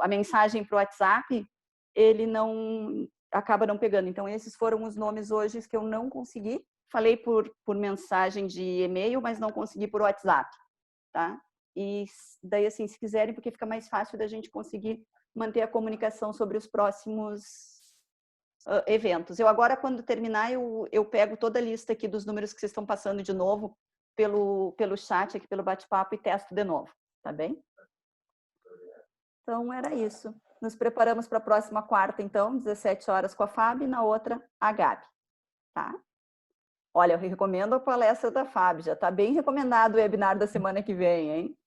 A: a mensagem para o WhatsApp, ele acaba não pegando. Então, esses foram os nomes hoje que eu não consegui. Falei por mensagem de e-mail, mas não consegui por WhatsApp, tá? E daí, assim, se quiserem, porque fica mais fácil da gente conseguir manter a comunicação sobre os próximos eventos. Eu agora, quando terminar, eu pego toda a lista aqui dos números que vocês estão passando de novo pelo chat, aqui pelo bate-papo, e testo de novo, tá bem? Então, era isso. nos preparamos para a próxima quarta, então, 17 horas com a Fábio e na outra a Gabi, tá? Olha, eu recomendo a palestra da Fábio, já está bem recomendado o webinar da semana que vem, hein?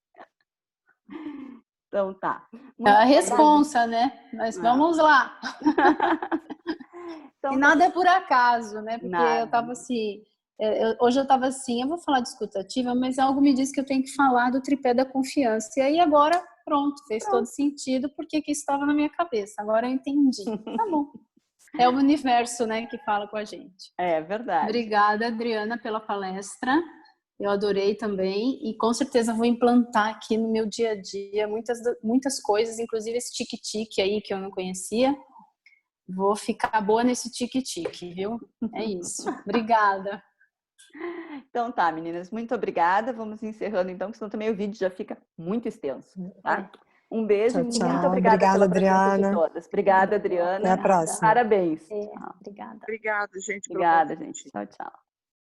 A: Então tá.
H: É a responsa, né? Mas vamos lá. Então, e nada é por acaso, né? Porque eu estava assim, hoje eu estava assim, eu vou falar de escutativa, mas algo me diz que eu tenho que falar do tripé da confiança. E aí agora, pronto, fez todo sentido, porque que isso estava na minha cabeça. Agora eu entendi. Tá bom. É o universo, né, que fala com a gente.
A: É verdade.
H: Obrigada, Adriana, pela palestra. Eu adorei também e com certeza vou implantar aqui no meu dia a dia muitas coisas, inclusive esse tique-tique aí que eu não conhecia. Vou ficar boa nesse tique-tique, viu? É isso. Obrigada.
A: Então tá, meninas, muito obrigada. Vamos encerrando então, porque senão também o vídeo já fica muito extenso, tá? Um beijo,
D: tchau,
A: muito obrigada pela
D: Adriana.
A: presença de todas. Obrigada, Adriana.
D: Até a próxima.
A: Parabéns.
B: Obrigada.
K: Obrigada, gente.
A: Obrigada, gente. Tchau, tchau.